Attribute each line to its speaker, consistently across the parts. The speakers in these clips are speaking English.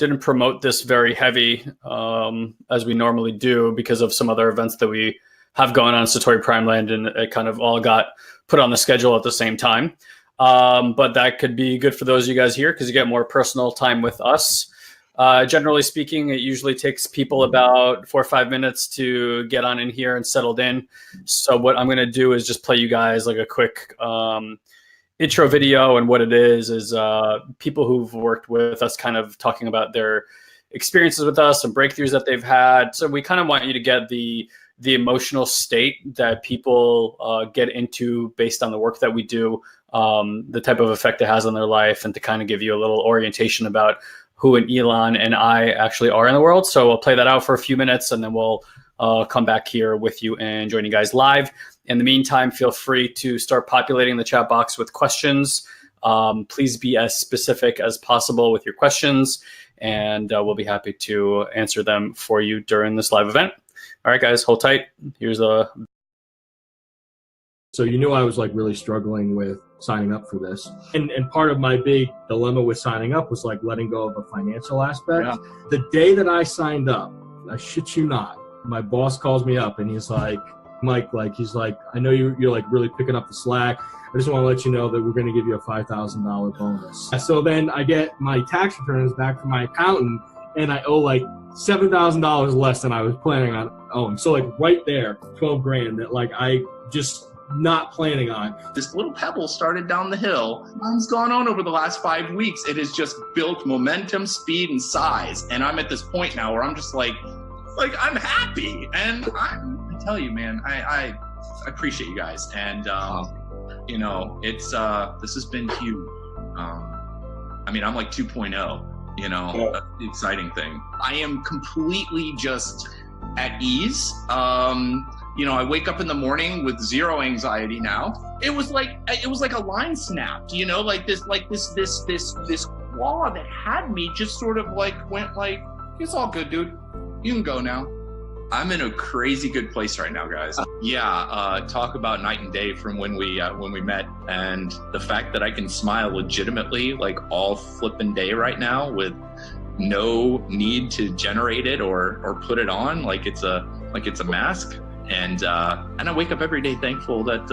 Speaker 1: didn't promote this very heavy as we normally do because of some other events that we have going on Satori Prime Land, and it kind of all got put on the schedule at the same time. But that could be good for those of you guys here because you get more personal time with us. Generally speaking, it usually takes people about 4 or 5 minutes to get on in here and settled in. So what I'm going to do is just play you guys like a quick intro video. And what it is people who've worked with us kind of talking about their experiences with us and breakthroughs that they've had. So we kind of want you to get the emotional state that people get into based on the work that we do, the type of effect it has on their life, and to kind of give you a little orientation about who an Ilan and I actually are in the world. So I'll play that out for a few minutes, and then we'll come back here with you and join you guys live. In the meantime, feel free to start populating the chat box with questions. Please be as specific as possible with your questions, and we'll be happy to answer them for you during this live event. All right, guys, hold tight. Here's a...
Speaker 2: So you knew I was like really struggling with signing up for this. And part of my big dilemma with signing up was like letting go of a financial aspect. Yeah. The day that I signed up, I shit you not, my boss calls me up and he's like, Mike, he's like, I know you're like really picking up the slack. I just want to let you know that we're going to give you a $5,000 bonus. So then I get my tax returns back from my accountant and I owe like $7,000 less than I was planning on owing. So like right there, 12 grand that like I just not planning on.
Speaker 3: This little pebble started down the hill. What's gone on over the last 5 weeks? It has just built momentum, speed, and size. And I'm at this point now where I'm just like I'm happy. And I tell you, man, I appreciate you guys. And you know, it's this has been huge. I mean, I'm like 2.0. You know, yeah. That's the exciting thing. I am completely just at ease. You know, I wake up in the morning with zero anxiety now. It was like a line snapped, you know, like this claw that had me just sort of like went like, it's all good, dude. You can go now. I'm in a crazy good place right now, guys. Yeah, talk about night and day from when we met, and the fact that I can smile legitimately like all flippin' day right now with no need to generate it or put it on like it's a mask. And I wake up every day thankful that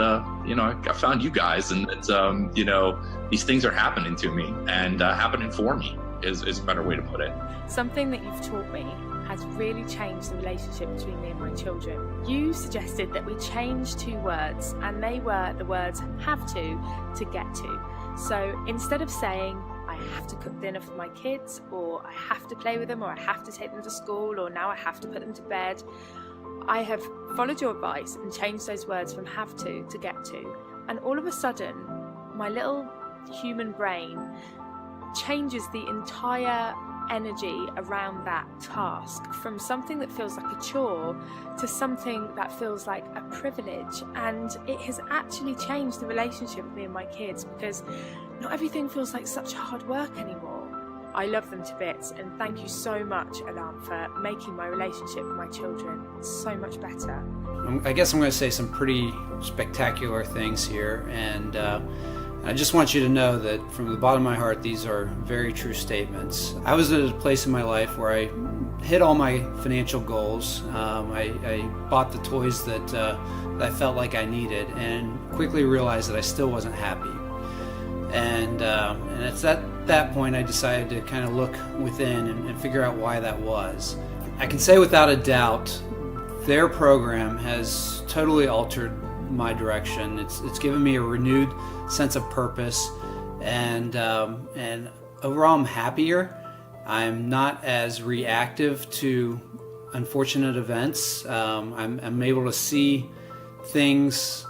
Speaker 3: you know, I found you guys, and that you know, these things are happening to me and happening for me is a better way to put it.
Speaker 4: Something that you've taught me has really changed the relationship between me and my children. You suggested that we change 2 words, and they were the words have to get to. So instead of saying I have to cook dinner for my kids, or I have to play with them, or I have to take them to school, or now I have to put them to bed, I have followed your advice and changed those words from have to get to. And all of a sudden, my little human brain changes the entire energy around that task from something that feels like a chore to something that feels like a privilege. And it has actually changed the relationship with me and my kids, because not everything feels like such hard work anymore. I love them to bits, and thank you so much, Ilan, for making my relationship with my children so much better.
Speaker 5: I guess I'm going to say some pretty spectacular things here, and I just want you to know that from the bottom of my heart, these are very true statements. I was at a place in my life where I hit all my financial goals. I bought the toys that I felt like I needed, and quickly realized that I still wasn't happy. And it's at that point I decided to kind of look within and figure out why that was. I can say without a doubt, their program has totally altered my direction. It's given me a renewed sense of purpose, and overall I'm happier. I'm not as reactive to unfortunate events. I'm able to see things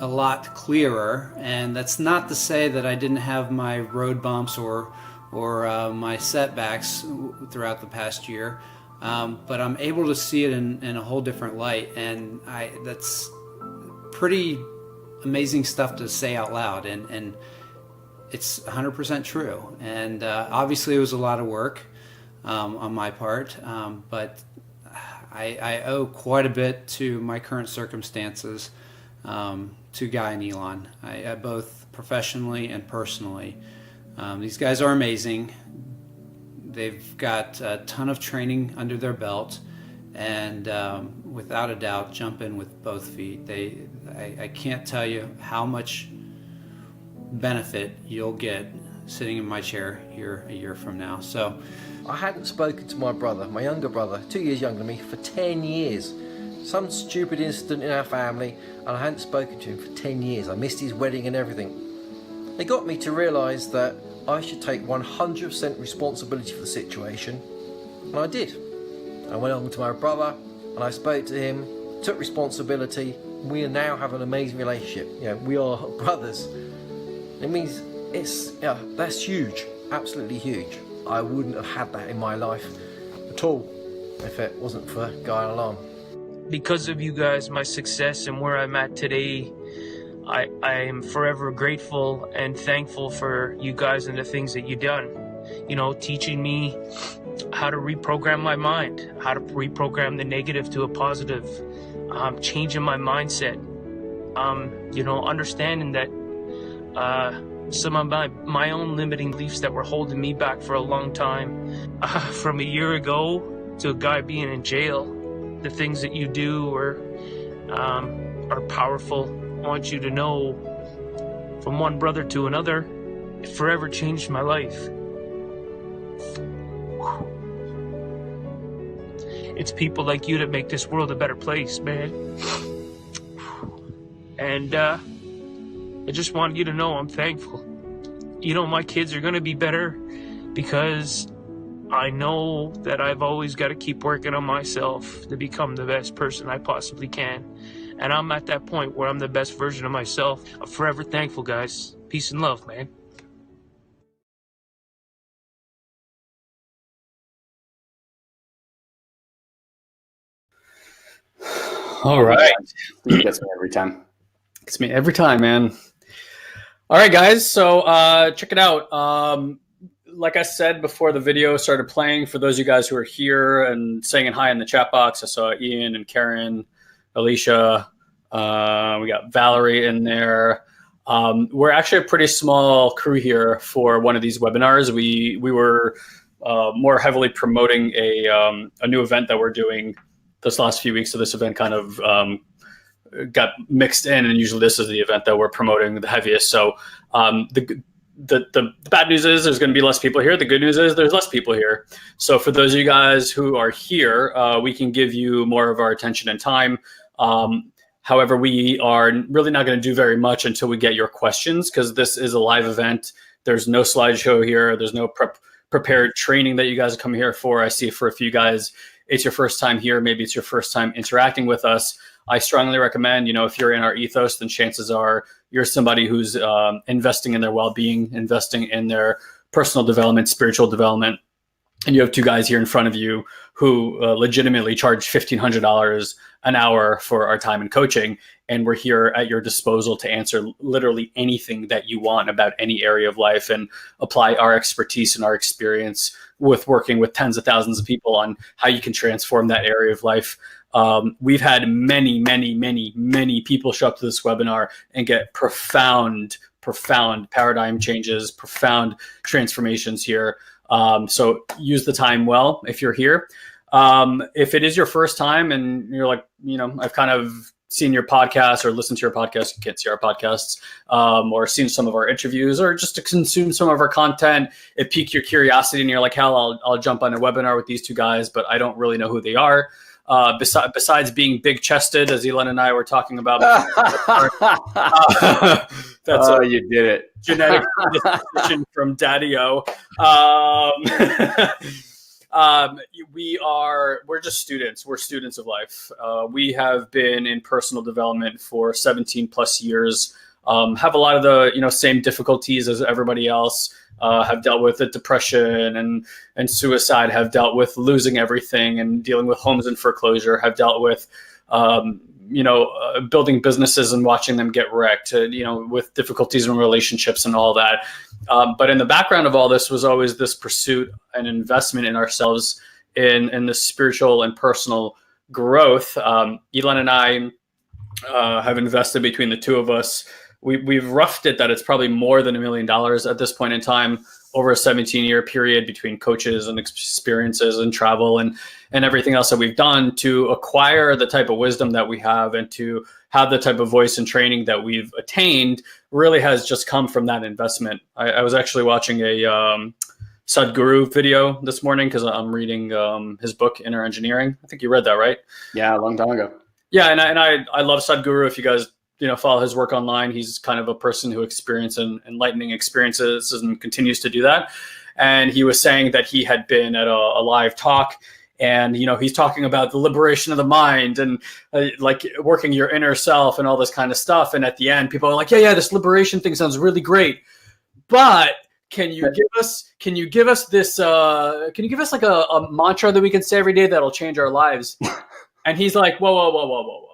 Speaker 5: a lot clearer, and that's not to say that I didn't have my road bumps or my setbacks throughout the past year, but I'm able to see it in a whole different light, and that's pretty amazing stuff to say out loud, and it's 100% true. And obviously it was a lot of work on my part, but I owe quite a bit to my current circumstances, to Guy and Ilan, both professionally and personally. These guys are amazing. They've got a ton of training under their belt, and without a doubt, jump in with both feet. I can't tell you how much benefit you'll get sitting in my chair here a year from now. So
Speaker 6: I hadn't spoken to my brother, my younger brother, 2 years younger than me, for 10 years. Some stupid incident in our family, and I hadn't spoken to him for 10 years. I missed his wedding and everything. It got me to realise that I should take 100% responsibility for the situation, and I did. I went on to my brother, and I spoke to him, took responsibility. We now have an amazing relationship. We are brothers. It means that's huge, absolutely huge. I wouldn't have had that in my life at all if it wasn't for Guy and Ilan.
Speaker 7: Because of you guys, my success and where I'm at today, I am forever grateful and thankful for you guys and the things that you've done. Teaching me how to reprogram my mind, how to reprogram the negative to a positive, changing my mindset, understanding that some of my own limiting beliefs that were holding me back for a long time, from a year ago to a guy being in jail. The things that you do are powerful. I want you to know, from one brother to another, it forever changed my life. It's people like you that make this world a better place, man. And I just wanted you to know I'm thankful. My kids are going to be better because I know that I've always got to keep working on myself to become the best person I possibly can. And I'm at that point where I'm the best version of myself. I'm forever thankful, guys. Peace and love, man.
Speaker 1: All right.
Speaker 8: It gets me every time.
Speaker 1: Gets me every time, man. All right, guys. So check it out. Like I said before the video started playing, for those of you guys who are here and saying hi in the chat box, I saw Ian and Karen, Alicia. We got Valerie in there. We're actually a pretty small crew here for one of these webinars. We were more heavily promoting a new event that we're doing this last few weeks. So this event kind of got mixed in, and usually this is the event that we're promoting the heaviest. So the bad news is there's going to be less people here. The good news is there's less people here. So for those of you guys who are here, we can give you more of our attention and time. However, we are really not going to do very much until we get your questions, because this is a live event. There's no slideshow here. There's no prepared training that you guys come here for. I see for a few guys, it's your first time here. Maybe it's your first time interacting with us. I strongly recommend, if you're in our ethos, then chances are you're somebody who's investing in their well-being, investing in their personal development, spiritual development. And you have two guys here in front of you who legitimately charge $1,500 an hour for our time and coaching. And we're here at your disposal to answer literally anything that you want about any area of life and apply our expertise and our experience with working with tens of thousands of people on how you can transform that area of life. We've had many people show up to this webinar and get profound paradigm changes, profound transformations here. So use the time well if you're here. If it is your first time and you're like, I've kind of seen your podcast or listened to your podcast, you can't see our podcasts, or seen some of our interviews, or just to consume some of our content, it piqued your curiosity and you're like, hell, I'll jump on a webinar with these two guys, but I don't really know who they are. Besides being big chested, as Ilan and I were talking about before, that's
Speaker 8: you did it.
Speaker 1: Genetic disposition from Daddy-O. We're just students. We're students of life. We have been in personal development for 17 plus years. Have a lot of the same difficulties as everybody else. Have dealt with the depression and suicide, have dealt with losing everything and dealing with homes in foreclosure, have dealt with, building businesses and watching them get wrecked, with difficulties in relationships and all that. But in the background of all this was always this pursuit and investment in ourselves in the spiritual and personal growth. Ilan and I have invested between the two of us. We've roughed it that it's probably more than $1 million at this point in time over a 17-year period between coaches and experiences and travel and everything else that we've done to acquire the type of wisdom that we have and to have the type of voice and training that we've attained really has just come from that investment. I was actually watching a Sadhguru video this morning because I'm reading his book, Inner Engineering. I think you read that, right?
Speaker 8: Yeah, a long time ago.
Speaker 1: Yeah, and I love Sadhguru. If you guys follow his work online, he's kind of a person who experienced enlightening experiences and continues to do that. And he was saying that he had been at a live talk, and he's talking about the liberation of the mind and like working your inner self and all this kind of stuff. And at the end, people are like, yeah, this liberation thing sounds really great, but can you give us like a mantra that we can say every day that'll change our lives? And he's like, whoa.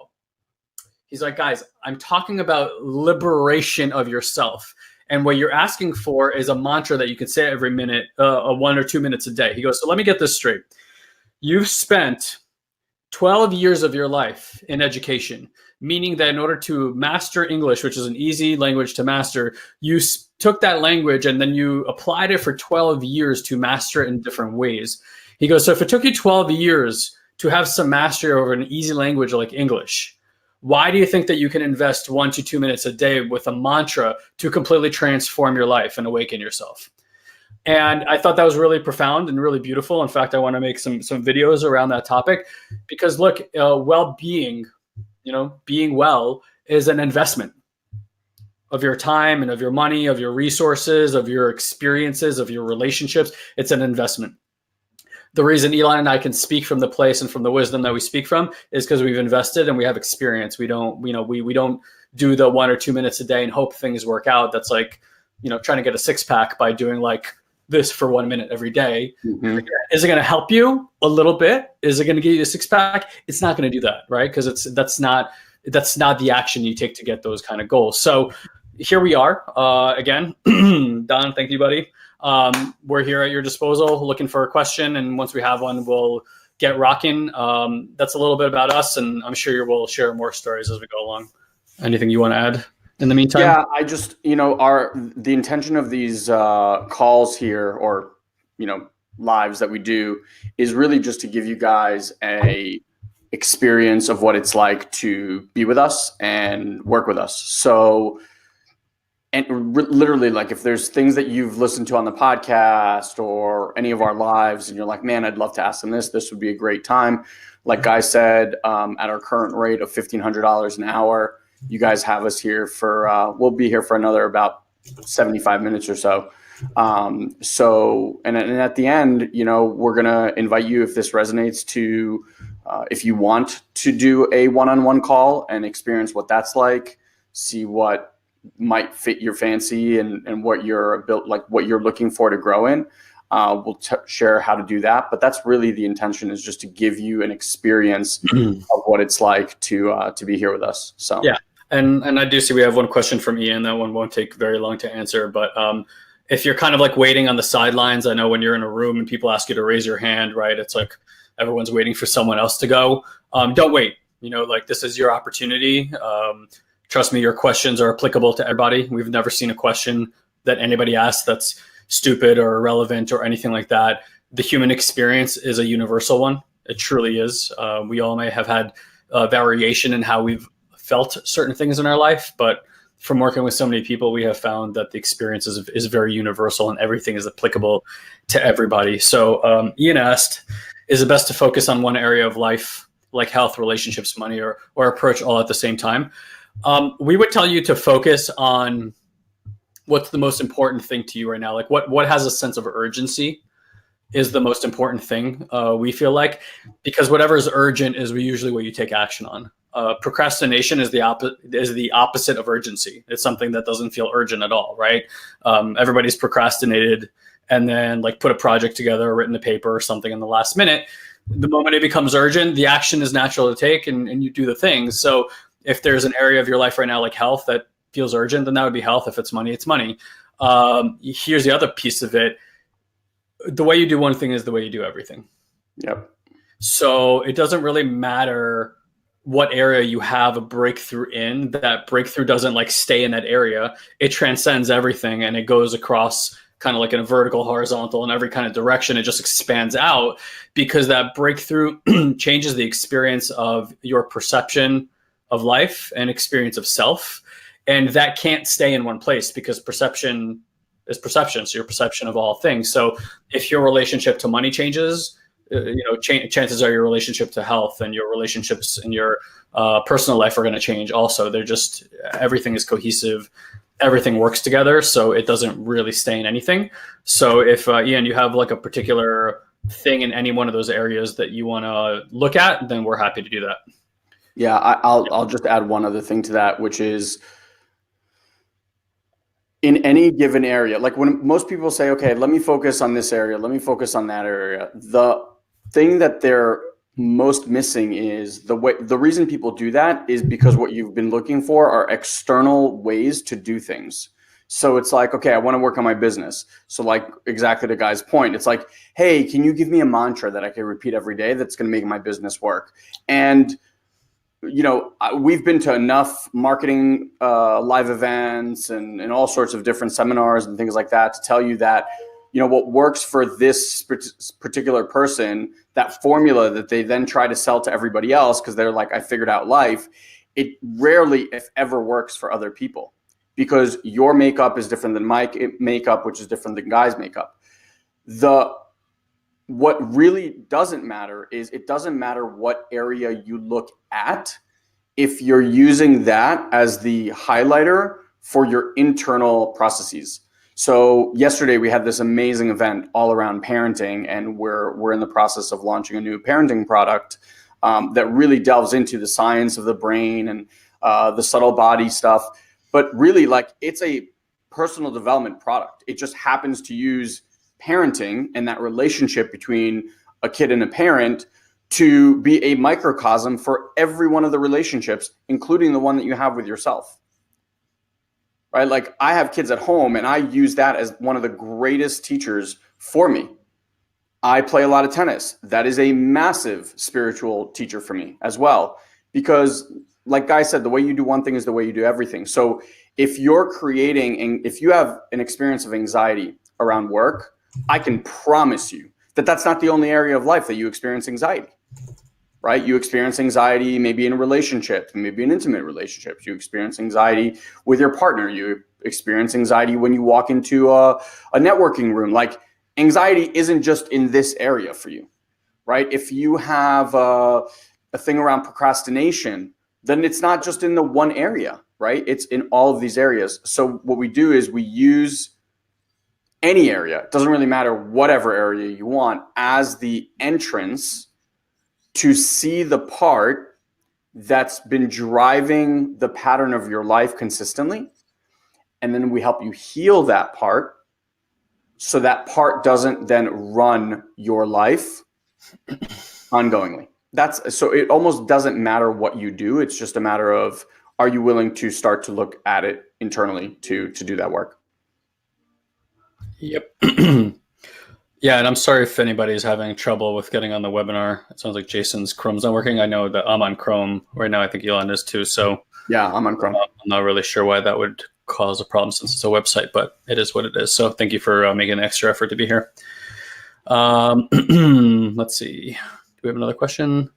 Speaker 1: He's like, guys, I'm talking about liberation of yourself. And what you're asking for is a mantra that you can say every minute, 1 or 2 minutes a day. He goes, so let me get this straight. You've spent 12 years of your life in education, meaning that in order to master English, which is an easy language to master, you took that language and then you applied it for 12 years to master it in different ways. He goes, so if it took you 12 years to have some mastery over an easy language like English, why do you think that you can invest 1 to 2 minutes a day with a mantra to completely transform your life and awaken yourself? And I thought that was really profound and really beautiful. In fact, I want to make some videos around that topic because look, well-being, being well is an investment of your time and of your money, of your resources, of your experiences, of your relationships. It's an investment. The reason Ilan and I can speak from the place and from the wisdom that we speak from is because we've invested and we have experience. We don't do the 1 or 2 minutes a day and hope things work out. That's like, trying to get a 6-pack by doing like this for 1 minute every day. Mm-hmm. Is it going to help you a little bit? Is it going to give you a 6-pack? It's not going to do that, right? Because that's not the action you take to get those kind of goals. So here we are again. Don, thank you, buddy. We're here at your disposal looking for a question. And once we have one, we'll get rocking. That's a little bit about us. And I'm sure we'll share more stories as we go along. Anything you want to add in the meantime?
Speaker 8: Yeah, I just, the intention of these calls here or, lives that we do is really just to give you guys a experience of what it's like to be with us and work with us. So, and literally, like if there's things that you've listened to on the podcast or any of our lives and you're like, man, I'd love to ask them this would be a great time. Like Guy said, at our current rate of $1,500 an hour, you guys have us here for, we'll be here for another about 75 minutes or so. And at the end, we're going to invite you, if this resonates, to, if you want to do a one-on-one call and experience what that's like, see what might fit your fancy and what you're built, like what you're looking for to grow in. We'll share how to do that, but that's really the intention, is just to give you an experience of what it's like to be here with us. So
Speaker 1: yeah, and I do see we have one question from Ian. That one won't take very long to answer, but if you're kind of like waiting on the sidelines, I know when you're in a room and people ask you to raise your hand, right? It's like everyone's waiting for someone else to go. Don't wait. Like this is your opportunity. Trust me, your questions are applicable to everybody. We've never seen a question that anybody asks that's stupid or irrelevant or anything like that. The human experience is a universal one. It truly is. We all may have had variation in how we've felt certain things in our life, but from working with so many people, we have found that the experience is very universal and everything is applicable to everybody. So Ian asked, is it best to focus on one area of life, like health, relationships, money, or approach all at the same time? We would tell you to focus on what's the most important thing to you right now. Like what has a sense of urgency is the most important thing, we feel like, because whatever is urgent is usually what you take action on. Procrastination is the opposite of urgency. It's something that doesn't feel urgent at all, right? Everybody's procrastinated and then like put a project together or written a paper or something in the last minute. The moment it becomes urgent, the action is natural to take and you do the things. So if there's an area of your life right now, like health, that feels urgent, then that would be health. If it's money, it's money. Here's the other piece of it. The way you do one thing is the way you do everything.
Speaker 8: Yep.
Speaker 1: So it doesn't really matter what area you have a breakthrough in. That breakthrough doesn't like stay in that area. It transcends everything and it goes across kind of like in a vertical, horizontal, in every kind of direction. It just expands out because that breakthrough changes the experience of your perception of life and experience of self. And that can't stay in one place because perception is perception. So your perception of all things. So if your relationship to money changes, chances are your relationship to health and your relationships in your personal life are going to change also. They're just, everything is cohesive. Everything works together. So it doesn't really stay in anything. So if Ian, you have like a particular thing in any one of those areas that you want to look at, then we're happy to do that.
Speaker 8: Yeah. I'll just add one other thing to that, which is in any given area, like when most people say, okay, let me focus on this area, let me focus on that area. The thing that they're most missing is the reason people do that is because what you've been looking for are external ways to do things. So it's like, okay, I want to work on my business. So like exactly the guy's point, it's like, hey, can you give me a mantra that I can repeat every day that's going to make my business work? And we've been to enough marketing live events and all sorts of different seminars and things like that to tell you that, what works for this particular person, that formula that they then try to sell to everybody else because they're like, I figured out life, it rarely, if ever, works for other people because your makeup is different than my makeup, which is different than Guy's makeup. What really doesn't matter is it doesn't matter what area you look at if you're using that as the highlighter for your internal processes. So yesterday we had this amazing event all around parenting, and we're in the process of launching a new parenting product that really delves into the science of the brain and the subtle body stuff. But really, like, it's a personal development product. It just happens to use parenting and that relationship between a kid and a parent to be a microcosm for every one of the relationships, including the one that you have with yourself. Right? Like, I have kids at home and I use that as one of the greatest teachers for me. I play a lot of tennis. That is a massive spiritual teacher for me as well, because like Guy said, the way you do one thing is the way you do everything. So if you're creating, and if you have an experience of anxiety around work, I can promise you that that's not the only area of life that you experience anxiety. Right? You experience anxiety maybe in a relationship, maybe in intimate relationships. You experience anxiety with your partner. You experience anxiety when you walk into a networking room. Like, anxiety isn't just in this area for you, right? If you have a thing around procrastination, then it's not just in the one area, right? It's in all of these areas. So what we do is we use any area, it doesn't really matter whatever area you want, as the entrance to see the part that's been driving the pattern of your life consistently. And then we help you heal that part so that part doesn't then run your life ongoingly. So it almost doesn't matter what you do. It's just a matter of, are you willing to start to look at it internally to do that work?
Speaker 1: Yep. Yeah, and I'm sorry if anybody's having trouble with getting on the webinar. It sounds like Jason's Chrome's not working. I know that I'm on Chrome right now. I think Ilan is too. So
Speaker 8: yeah, I'm on Chrome.
Speaker 1: I'm not really sure why that would cause a problem since it's a website, but it is what it is. So thank you for making an extra effort to be here. Let's see. Do we have another question?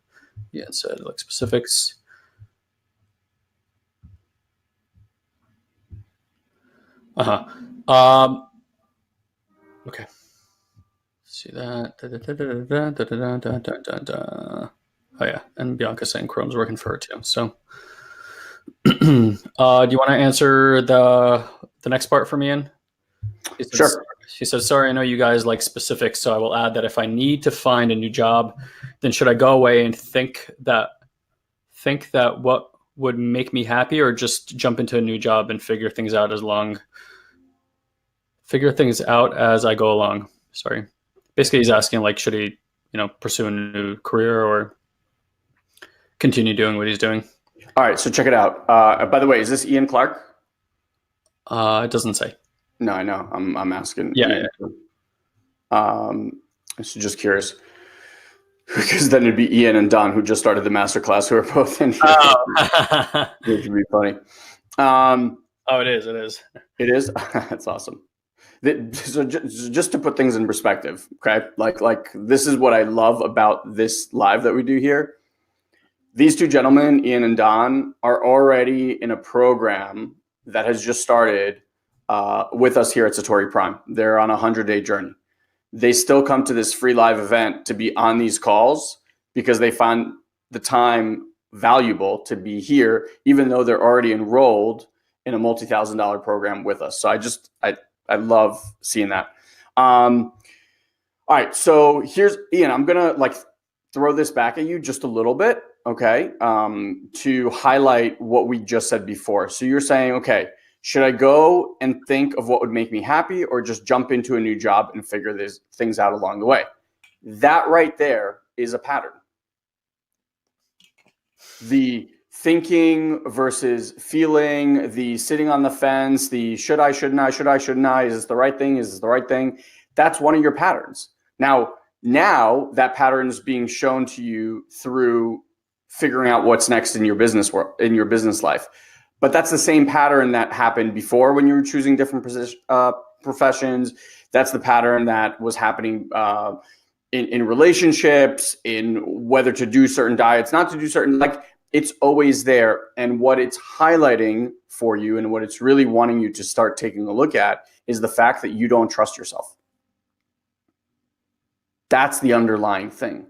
Speaker 1: Yeah, it said like specifics. Okay. See that. Oh yeah, and Bianca's saying Chrome's working for her too. So, do you want to answer the next part for me, Ian?
Speaker 8: Sure.
Speaker 1: She says, "Sorry, I know you guys like specifics, so I will add that if I need to find a new job, then should I go away and think that what would make me happy, or just jump into a new job and figure things out as I go along?" Sorry. Basically, he's asking, like, should he, pursue a new career or continue doing what he's doing?
Speaker 8: All right, so check it out. By the way, is this Ian Clark?
Speaker 1: It doesn't say.
Speaker 8: No, I know. I'm asking.
Speaker 1: Yeah.
Speaker 8: So just curious, because then it'd be Ian and Don, who just started the masterclass, who are both in here.
Speaker 1: Oh.
Speaker 8: Which would be funny.
Speaker 1: Oh, it is. It is.
Speaker 8: It is. That's awesome. So just to put things in perspective, okay? Like this is what I love about this live that we do here. These two gentlemen, Ian and Don, are already in a program that has just started with us here at Satori Prime. They're on a 100-day journey. They still come to this free live event to be on these calls because they find the time valuable to be here, even though they're already enrolled in a multi-$1,000 program with us. So I love seeing that. All right, so here's Ian. I'm gonna like throw this back at you just a little bit, okay, to highlight what we just said before. So you're saying, okay, should I go and think of what would make me happy, or just jump into a new job and figure these things out along the way? That right there is a pattern. The thinking versus feeling, the sitting on the fence, the should I, shouldn't I, should I, shouldn't I, is this the right thing, is this the right thing? That's one of your patterns. Now that pattern is being shown to you through figuring out what's next in your business work, in your business life. But that's the same pattern that happened before when you were choosing different professions. That's the pattern that was happening in relationships, in whether to do certain diets, not to do certain, like it's always there. And what it's highlighting for you and what it's really wanting you to start taking a look at is the fact that you don't trust yourself. That's the underlying thing.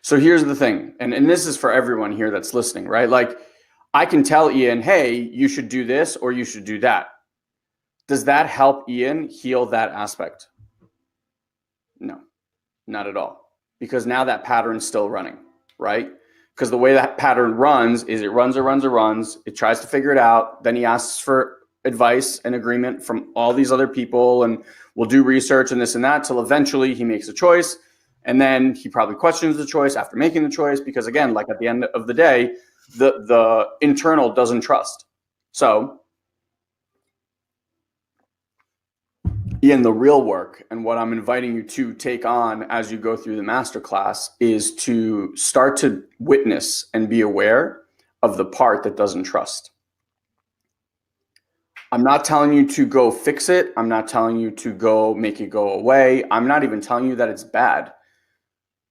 Speaker 8: So here's the thing, and this is for everyone here that's listening, right? Like I can tell Ian, hey, you should do this or you should do that. Does that help Ian heal that aspect? No, not at all. Because now that pattern's still running, right? Because the way that pattern runs is it runs. It tries to figure it out. Then he asks for advice and agreement from all these other people, and we'll do research and this and that till eventually he makes a choice. And then he probably questions the choice after making the choice, because again, like at the end of the day, the internal doesn't trust. So Ian, the real work and what I'm inviting you to take on as you go through the masterclass is to start to witness and be aware of the part that doesn't trust. I'm not telling you to go fix it. I'm not telling you to go make it go away. I'm not even telling you that it's bad.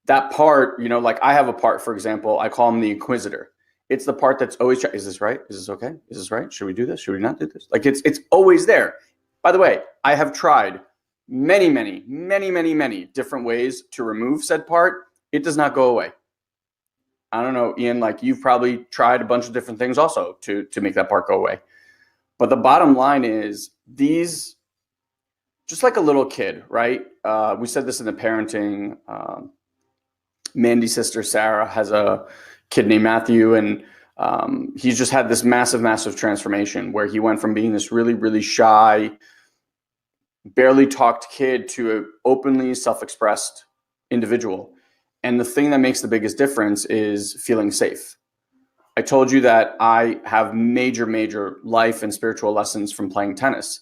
Speaker 8: That part, you know, like I have a part, for example, I call him the inquisitor. It's the part that's always, is this right? Is this okay? Is this right? Should we do this? Should we not do this? Like it's always there. By the way, I have tried many different ways to remove said part. It does not go away. I don't know, Ian, like you've probably tried a bunch of different things also to make that part go away. But the bottom line is these, just like a little kid, right? We said this in the parenting. Mandy's sister, Sarah, has a kid named Matthew, and he's just had this massive transformation where he went from being this really shy, barely talked kid to an openly self-expressed individual. And the thing that makes the biggest difference is feeling safe. I told you that I have major life and spiritual lessons from playing tennis.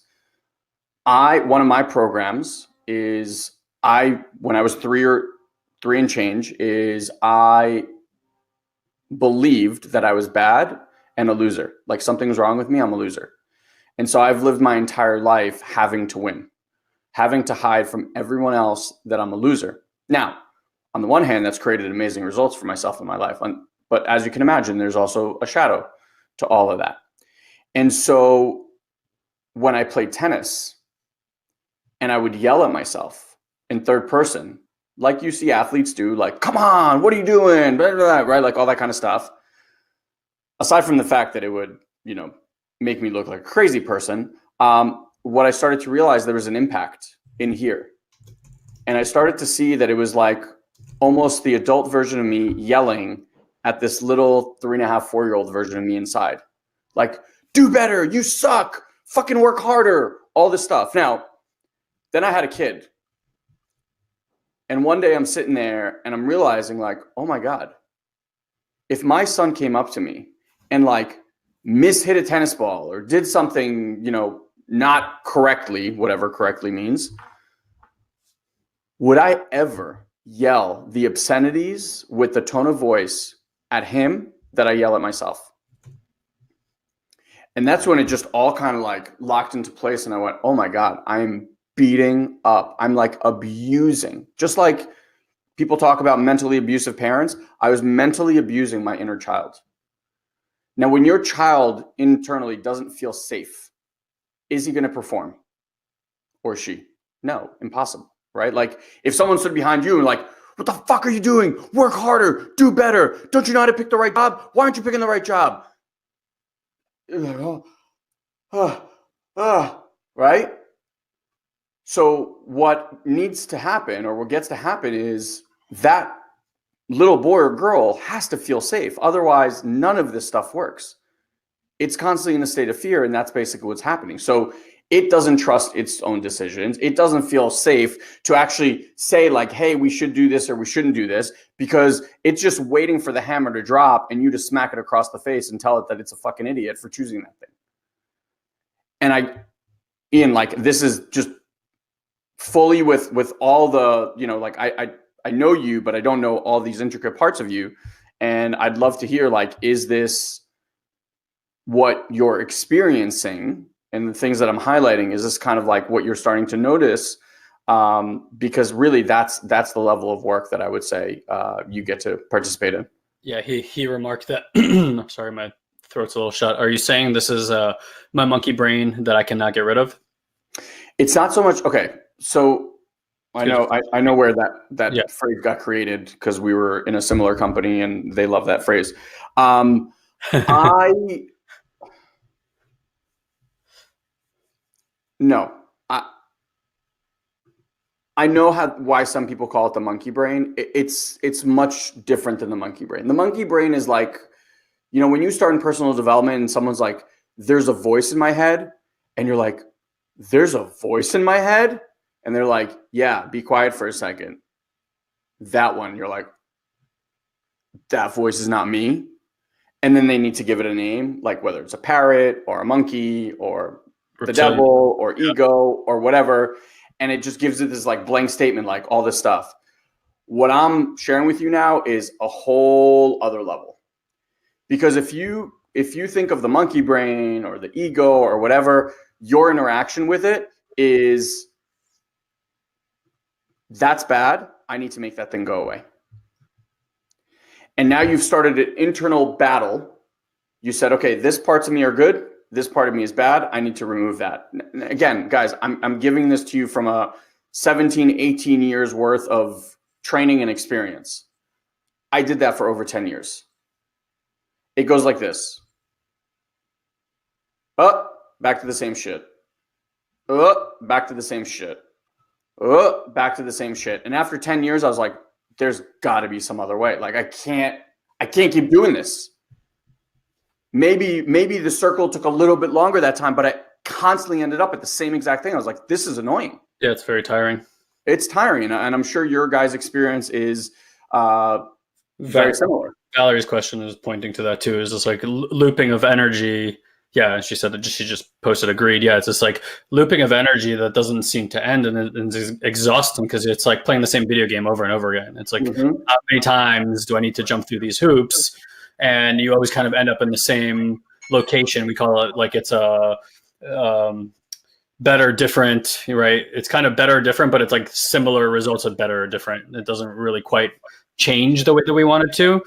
Speaker 8: One of my programs is when I was three and change, is I believed that I was bad and a loser. Like something was wrong with me, I'm a loser. And so I've lived my entire life having to win, having to hide from everyone else that I'm a loser. Now, on the one hand, that's created amazing results for myself in my life. But as you can imagine, there's also a shadow to all of that. And so when I played tennis and I would yell at myself in third person, like you see athletes do, like, come on, what are you doing? Blah, blah, blah, right? Like all that kind of stuff. Aside from the fact that it would, you know, make me look like a crazy person, what I started to realize there was an impact in here. And I started to see that it was like almost the adult version of me yelling at this little 3.5, 4-year-old version of me inside. Like, do better, you suck, fucking work harder, all this stuff. Now, then I had a kid. And one day I'm sitting there and I'm realizing like, oh my God, if my son came up to me and like mishit a tennis ball or did something, you know, not correctly, whatever correctly means, would I ever yell the obscenities with the tone of voice at him that I yell at myself? And that's when it just all kind of like locked into place. And I went, oh my God, I'm beating up. I'm like abusing. Just like people talk about mentally abusive parents, I was mentally abusing my inner child. Now, when your child internally doesn't feel safe, is he going to perform? Or she? No, impossible, right? Like if someone stood behind you and like, what the fuck are you doing? Work harder, do better. Don't you know how to pick the right job? Why aren't you picking the right job? Right? So what needs to happen, or what gets to happen, is that little boy or girl has to feel safe. Otherwise, none of this stuff works. It's constantly in a state of fear, and that's basically what's happening. So it doesn't trust its own decisions. It doesn't feel safe to actually say like, hey, we should do this or we shouldn't do this, because it's just waiting for the hammer to drop and you to smack it across the face and tell it that it's a fucking idiot for choosing that thing. And Ian, like, this is just fully with all the, like I know you, but I don't know all these intricate parts of you. And I'd love to hear, like, is this what you're experiencing? And the things that I'm highlighting, is this kind of like what you're starting to notice? Because really that's the level of work that I would say you get to participate in.
Speaker 1: Yeah, he remarked that, I'm sorry, my throat's a little shut. Are you saying this is my monkey brain that I cannot get rid of?
Speaker 8: It's not so much, okay, so I know where that phrase got created, because we were in a similar company and they love that phrase. No, I know why some people call it the monkey brain. It's much different than the monkey brain. The monkey brain is like, when you start in personal development and someone's like, there's a voice in my head, and you're like, there's a voice in my head? And they're like, yeah, be quiet for a second. That one, you're like, that voice is not me. And then they need to give it a name, like whether it's a parrot or a monkey or the devil or ego or whatever. And it just gives it this like blank statement, like all this stuff. What I'm sharing with you now is a whole other level. Because if you think of the monkey brain or the ego or whatever, your interaction with it is, that's bad, I need to make that thing go away. And now you've started an internal battle. You said, okay, this parts of me are good, this part of me is bad, I need to remove that. Again, guys, I'm giving this to you from a 17, 18 years worth of training and experience. I did that for over 10 years. It goes like this. Back to the same shit. Back to the same shit. Back to the same shit. And after 10 years, I was like, there's got to be some other way. Like, I can't keep doing this. Maybe the circle took a little bit longer that time, but I constantly ended up at the same exact thing. I was like, this is annoying.
Speaker 1: Yeah, it's very tiring.
Speaker 8: It's tiring. And I'm sure your guys' experience is very similar.
Speaker 1: Valerie's question is pointing to that too. Is this like looping of energy? Yeah, she said that she just posted agreed. Yeah, it's just like looping of energy that doesn't seem to end, and it's exhausting because it's like playing the same video game over and over again. It's like, how many times do I need to jump through these hoops? And you always kind of end up in the same location. We call it like it's a better, different, right? It's kind of better, different, but it's like similar results of better or different. It doesn't really quite change the way that we want it to.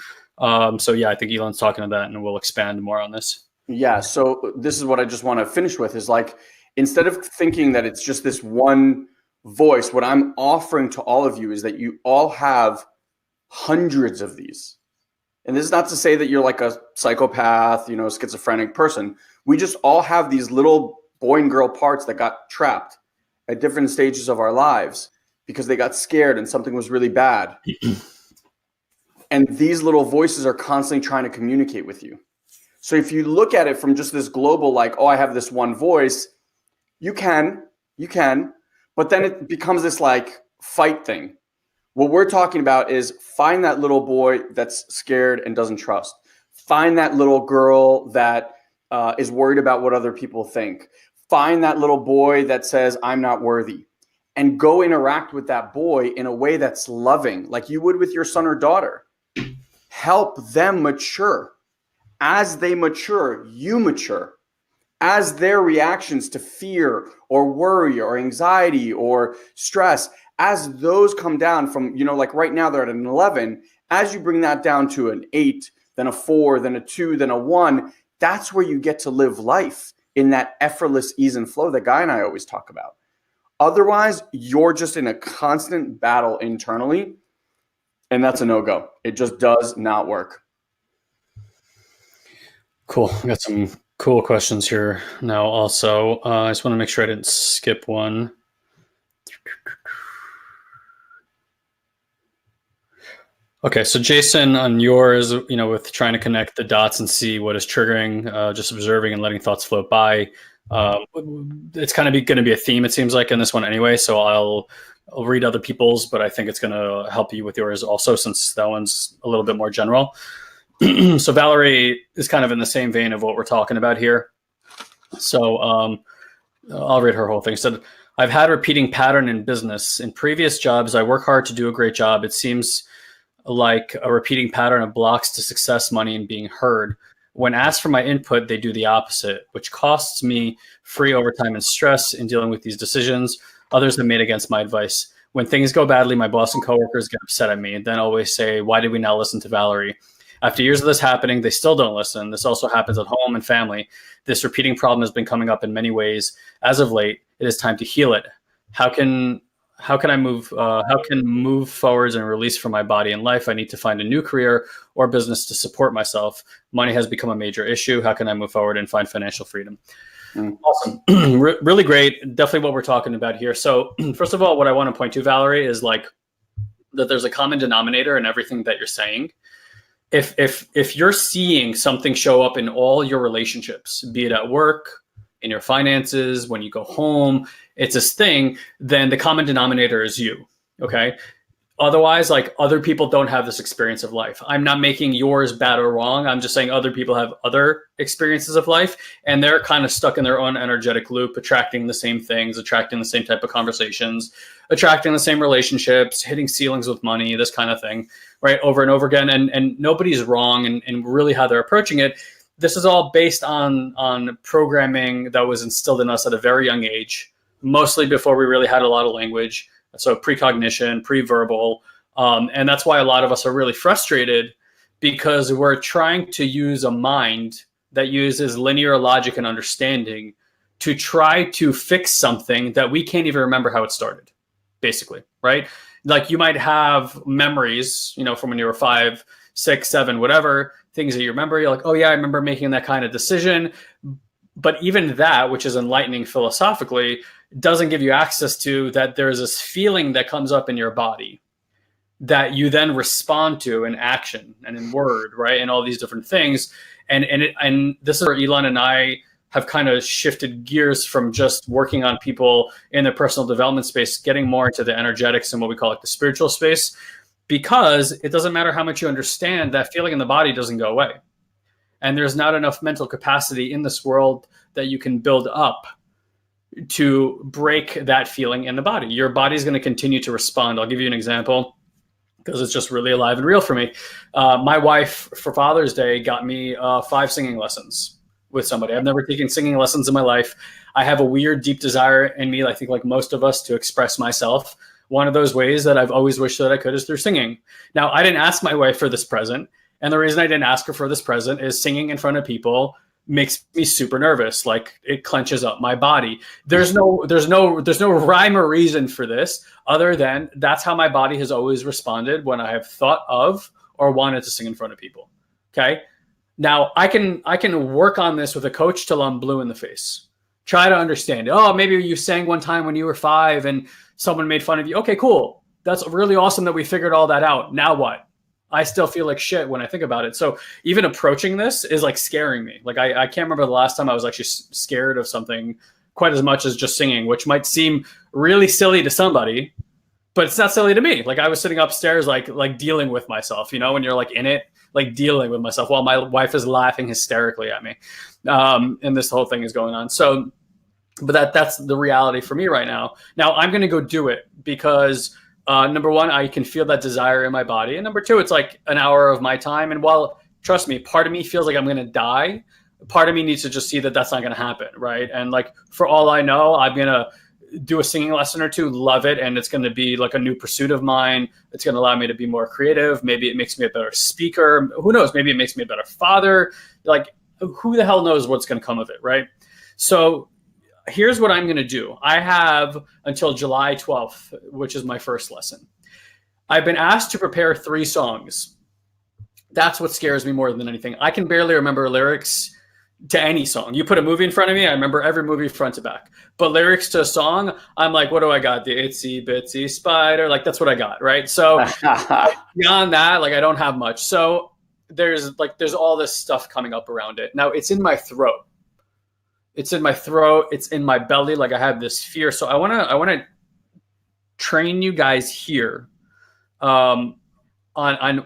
Speaker 1: So yeah, I think Ilan's talking to that, and we'll expand more on this.
Speaker 8: Yeah. So this is what I just want to finish with, is like, instead of thinking that it's just this one voice, what I'm offering to all of you is that you all have hundreds of these. And this is not to say that you're like a psychopath, schizophrenic person. We just all have these little boy and girl parts that got trapped at different stages of our lives because they got scared and something was really bad. And these little voices are constantly trying to communicate with you. So if you look at it from just this global, like, oh, I have this one voice, you can, but then it becomes this like fight thing. What we're talking about is find that little boy that's scared and doesn't trust. Find that little girl that is worried about what other people think. Find that little boy that says, I'm not worthy. And go interact with that boy in a way that's loving, like you would with your son or daughter. Help them mature. As they mature, you mature. as their reactions to fear or worry or anxiety or stress, as those come down from, like right now they're at an 11, as you bring that down to an 8, then a 4, then a 2, then a 1, that's where you get to live life in that effortless ease and flow that Guy and I always talk about. Otherwise, you're just in a constant battle internally, and that's a no-go. It just does not work.
Speaker 1: Cool. I got some cool questions here now also. I just want to make sure I didn't skip one. Okay, so Jason, on yours, with trying to connect the dots and see what is triggering, just observing and letting thoughts float by. It's kind of going to be a theme, it seems like, in this one anyway. So I'll read other people's, but I think it's going to help you with yours also, since that one's a little bit more general. So Valerie is kind of in the same vein of what we're talking about here. So I'll read her whole thing. She said, I've had a repeating pattern in business. In previous jobs, I work hard to do a great job. It seems like a repeating pattern of blocks to success, money, and being heard. When asked for my input, they do the opposite, which costs me free overtime and stress in dealing with these decisions others have made against my advice. When things go badly, my boss and coworkers get upset at me and then always say, why did we not listen to Valerie? After years of this happening, they still don't listen. This also happens at home and family. This repeating problem has been coming up in many ways. As of late, it is time to heal it. How can I move forwards and release from my body and life? I need to find a new career or business to support myself. Money has become a major issue. How can I move forward and find financial freedom? Awesome. Really great. Definitely what we're talking about here. So first of all, what I want to point to, Valerie, is like that there's a common denominator in everything that you're saying. If you're seeing something show up in all your relationships, be it at work, in your finances, when you go home, it's this thing, then the common denominator is you. Okay. Otherwise, like, other people don't have this experience of life. I'm not making yours bad or wrong. I'm just saying other people have other experiences of life, and they're kind of stuck in their own energetic loop, attracting the same things, attracting the same type of conversations, attracting the same relationships, hitting ceilings with money, this kind of thing, right? Over and over again. And nobody's wrong in really how they're approaching it. This is all based on programming that was instilled in us at a very young age, mostly before we really had a lot of language. So precognition, pre-verbal. And that's why a lot of us are really frustrated, because we're trying to use a mind that uses linear logic and understanding to try to fix something that we can't even remember how it started, basically, right? Like, you might have memories, from when you were 5, 6, 7, whatever, things that you remember. You're like, oh yeah, I remember making that kind of decision. But even that, which is enlightening philosophically, doesn't give you access to that. There's this feeling that comes up in your body that you then respond to in action and in word, right? And all these different things. And this is where Ilan and I have kind of shifted gears from just working on people in the personal development space, getting more into the energetics and what we call the spiritual space, because it doesn't matter how much you understand, that feeling in the body doesn't go away. And there's not enough mental capacity in this world that you can build up to break that feeling in the body. Your body's going to continue to respond. I'll give you an example because it's just really alive and real for me. My wife, for Father's Day, got me 5 singing lessons with somebody. I've never taken singing lessons in my life. I have a weird, deep desire in me, I think like most of us, to express myself. One of those ways that I've always wished that I could is through singing. Now, I didn't ask my wife for this present. And the reason I didn't ask her for this present is singing in front of people makes me super nervous. Like, it clenches up my body. There's no rhyme or reason for this other than that's how my body has always responded when I have thought of or wanted to sing in front of people. Okay. Now I can work on this with a coach till I'm blue in the face. Try to understand it. Oh, maybe you sang one time when you were 5 and someone made fun of you. Okay, cool. That's really awesome that we figured all that out. Now what? I still feel like shit when I think about it. So even approaching this is like scaring me. Like, I can't remember the last time I was actually scared of something quite as much as just singing, which might seem really silly to somebody, but it's not silly to me. Like, I was sitting upstairs, like dealing with myself, when you're like in it, like dealing with myself while my wife is laughing hysterically at me. And this whole thing is going on. So, but that's the reality for me right now. Now I'm going to go do it because number one, I can feel that desire in my body. And number two, it's like an hour of my time. And while, trust me, part of me feels like I'm going to die, part of me needs to just see that that's not going to happen, right? And like, for all I know, I'm going to do a singing lesson or two, love it, and it's going to be like a new pursuit of mine. It's going to allow me to be more creative. Maybe it makes me a better speaker. Who knows? Maybe it makes me a better father. Like, who the hell knows what's going to come of it, right? So here's what I'm going to do. I have until July 12th, which is my first lesson. I've been asked to prepare 3 songs. That's what scares me more than anything. I can barely remember lyrics to any song. You put a movie in front of me, I remember every movie front to back. But lyrics to a song, I'm like, what do I got? The itsy bitsy spider. Like, that's what I got, right? So beyond that, like, I don't have much. So there's all this stuff coming up around it. Now it's in my throat. It's in my throat. It's in my belly. Like, I have this fear. So I want to train you guys here on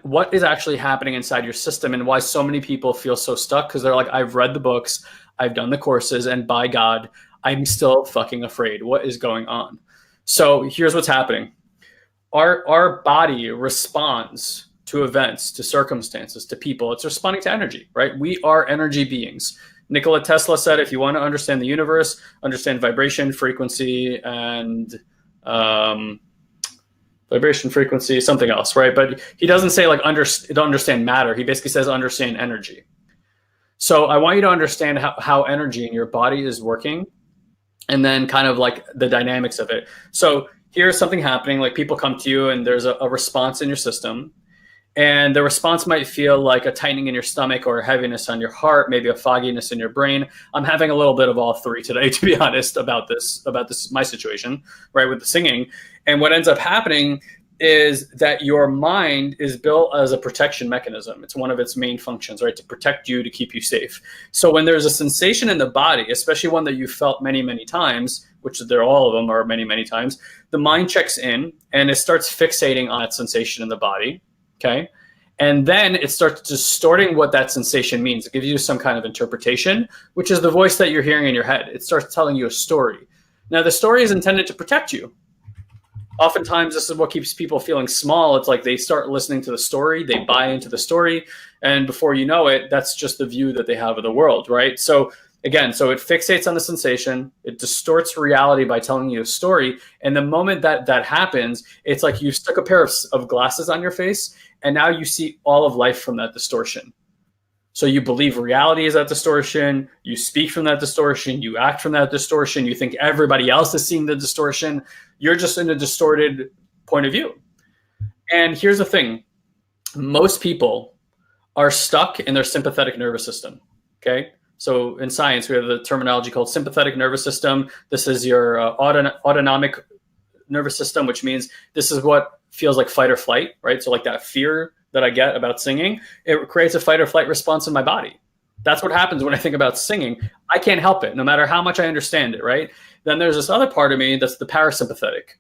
Speaker 1: what is actually happening inside your system and why so many people feel so stuck, because they're like, I've read the books, I've done the courses, and by God, I'm still fucking afraid. What is going on? So here's what's happening. Our body responds to events, to circumstances, to people. It's responding to energy, right? We are energy beings. Nikola Tesla said, if you want to understand the universe, understand vibration, frequency, and vibration, frequency, something else, right? But he doesn't say like understand matter. He basically says understand energy. So I want you to understand how energy in your body is working, and then kind of like the dynamics of it. So here's something happening, like people come to you and there's a response in your system, and the response might feel like a tightening in your stomach or a heaviness on your heart, maybe a fogginess in your brain. I'm having a little bit of all 3 today, to be honest, about this, my situation, right, with the singing. And what ends up happening is that your mind is built as a protection mechanism. It's one of its main functions, right, to protect you, to keep you safe. So when there's a sensation in the body, especially one that you felt many, many times, which all of them are many, many times, the mind checks in and it starts fixating on that sensation in the body. Okay. And then it starts distorting what that sensation means. It gives you some kind of interpretation, which is the voice that you're hearing in your head. It starts telling you a story. Now, the story is intended to protect you. Oftentimes, this is what keeps people feeling small. It's like they start listening to the story, they buy into the story, and before you know it, that's just the view that they have of the world, right? So again, so it fixates on the sensation, it distorts reality by telling you a story, and the moment that happens, it's like you stuck a pair of glasses on your face, and now you see all of life from that distortion. So you believe reality is that distortion, you speak from that distortion, you act from that distortion, you think everybody else is seeing the distortion. You're just in a distorted point of view. And here's the thing. Most people are stuck in their sympathetic nervous system, okay? So in science, we have the terminology called sympathetic nervous system. This is your autonomic nervous system, which means this is what feels like fight or flight, right? So like that fear that I get about singing, it creates a fight or flight response in my body. That's what happens when I think about singing. I can't help it, no matter how much I understand it, right? Then there's this other part of me that's the parasympathetic.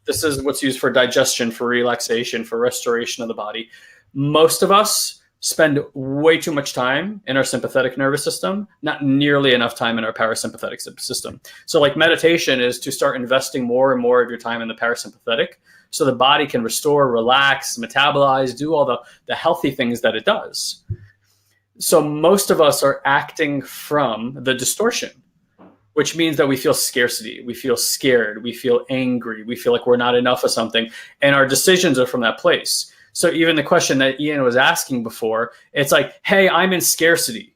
Speaker 1: This is what's used for digestion, for relaxation, for restoration of the body. Most of us spend way too much time in our sympathetic nervous system, not nearly enough time in our parasympathetic system. So like meditation is to start investing more and more of your time in the parasympathetic, so the body can restore, relax, metabolize, do all the healthy things that it does. So most of us are acting from the distortion, which means that we feel scarcity, we feel scared, we feel angry, we feel like we're not enough of something, and our decisions are from that place. So even the question that Ian was asking before, it's like, hey, I'm in scarcity.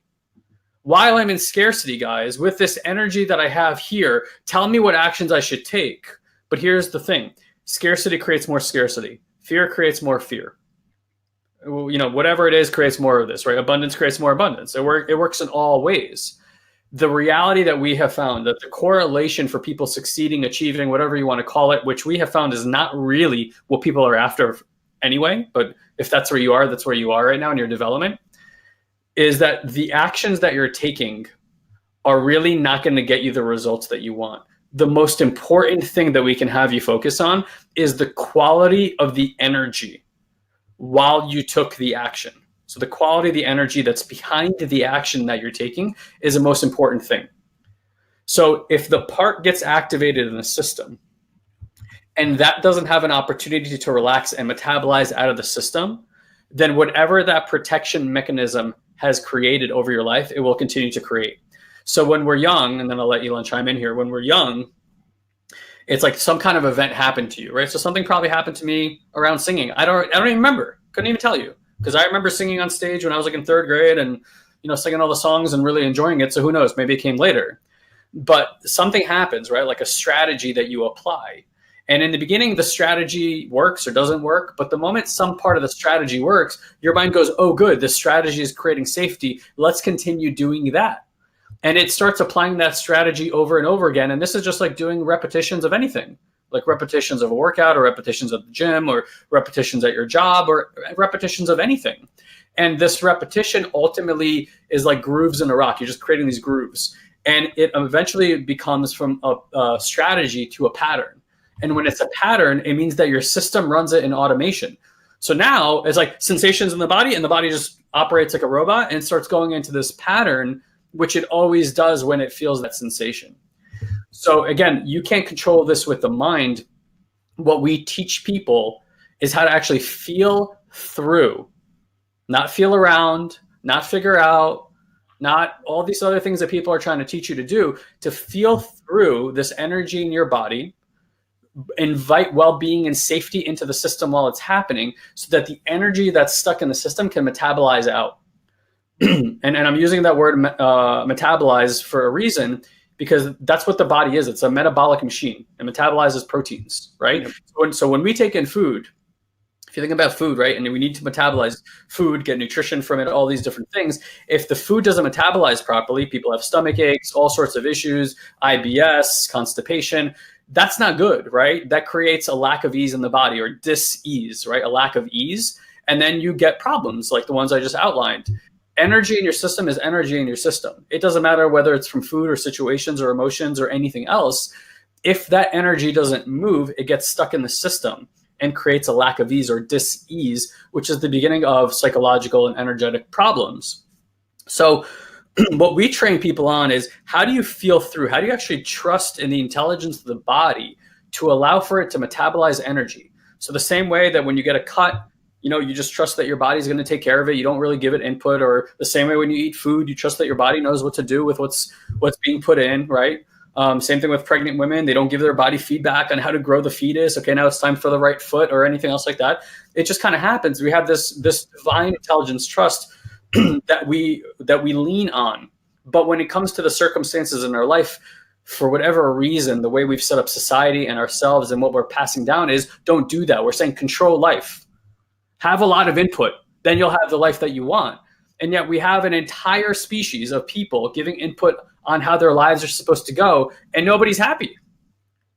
Speaker 1: While I'm in scarcity, guys, with this energy that I have here, tell me what actions I should take. But here's the thing. Scarcity creates more scarcity. Fear creates more fear. You know, whatever it is creates more of this, right? Abundance creates more abundance. It works in all ways. The reality that we have found, that the correlation for people succeeding, achieving, whatever you want to call it, which we have found is not really what people are after anyway, but if that's where you are, that's where you are right now in your development, is that the actions that you're taking are really not going to get you the results that you want. The most important thing that we can have you focus on is the quality of the energy while you took the action. So the quality of the energy that's behind the action that you're taking is the most important thing. So if the part gets activated in the system and that doesn't have an opportunity to relax and metabolize out of the system, then whatever that protection mechanism has created over your life, it will continue to create. So when we're young, and then I'll let Ilan chime in here, when we're young, it's like some kind of event happened to you, right? So something probably happened to me around singing. I don't even remember. Couldn't even tell you, because I remember singing on stage when I was like in 3rd grade and, you know, singing all the songs and really enjoying it. So who knows, maybe it came later. But something happens, right? Like a strategy that you apply. And in the beginning, the strategy works or doesn't work. But the moment some part of the strategy works, your mind goes, oh, good, this strategy is creating safety. Let's continue doing that. And it starts applying that strategy over and over again. And this is just like doing repetitions of anything, like repetitions of a workout or repetitions at the gym or repetitions at your job or repetitions of anything. And this repetition ultimately is like grooves in a rock. You're just creating these grooves. And it eventually becomes from a strategy to a pattern. And when it's a pattern, it means that your system runs it in automation. So now it's like sensations in the body, and the body just operates like a robot and starts going into this pattern, which it always does when it feels that sensation. So again, you can't control this with the mind. What we teach people is how to actually feel through, not feel around, not figure out, not all these other things that people are trying to teach you to do, to feel through this energy in your body, invite well-being and safety into the system while it's happening, so that the energy that's stuck in the system can metabolize out. And I'm using that word metabolize for a reason, because that's what the body is. It's a metabolic machine. It metabolizes proteins, right? Yep. So when we take in food, if you think about food, right, and we need to metabolize food, get nutrition from it, all these different things. If the food doesn't metabolize properly, people have stomach aches, all sorts of issues, IBS, constipation. That's not good, right? That creates a lack of ease in the body, or dis-ease, right? A lack of ease. And then you get problems like the ones I just outlined. Energy in your system is energy in your system. It doesn't matter whether it's from food or situations or emotions or anything else. If that energy doesn't move, it gets stuck in the system and creates a lack of ease or dis-ease, which is the beginning of psychological and energetic problems. So what we train people on is, how do you feel through? How do you actually trust in the intelligence of the body to allow for it to metabolize energy? So the same way that when you get a cut, you know, you just trust that your body's going to take care of it. You don't really give it input. Or the same way when you eat food, you trust that your body knows what to do with what's being put in, right? Same thing with pregnant women. They don't give their body feedback on how to grow the fetus. Okay, now it's time for the right foot or anything else like that. It just kind of happens. We have this divine intelligence trust that we lean on. But when it comes to the circumstances in our life, for whatever reason, the way we've set up society and ourselves and what we're passing down is, don't do that. We're saying control life. Have a lot of input, then you'll have the life that you want. And yet we have an entire species of people giving input on how their lives are supposed to go, and nobody's happy.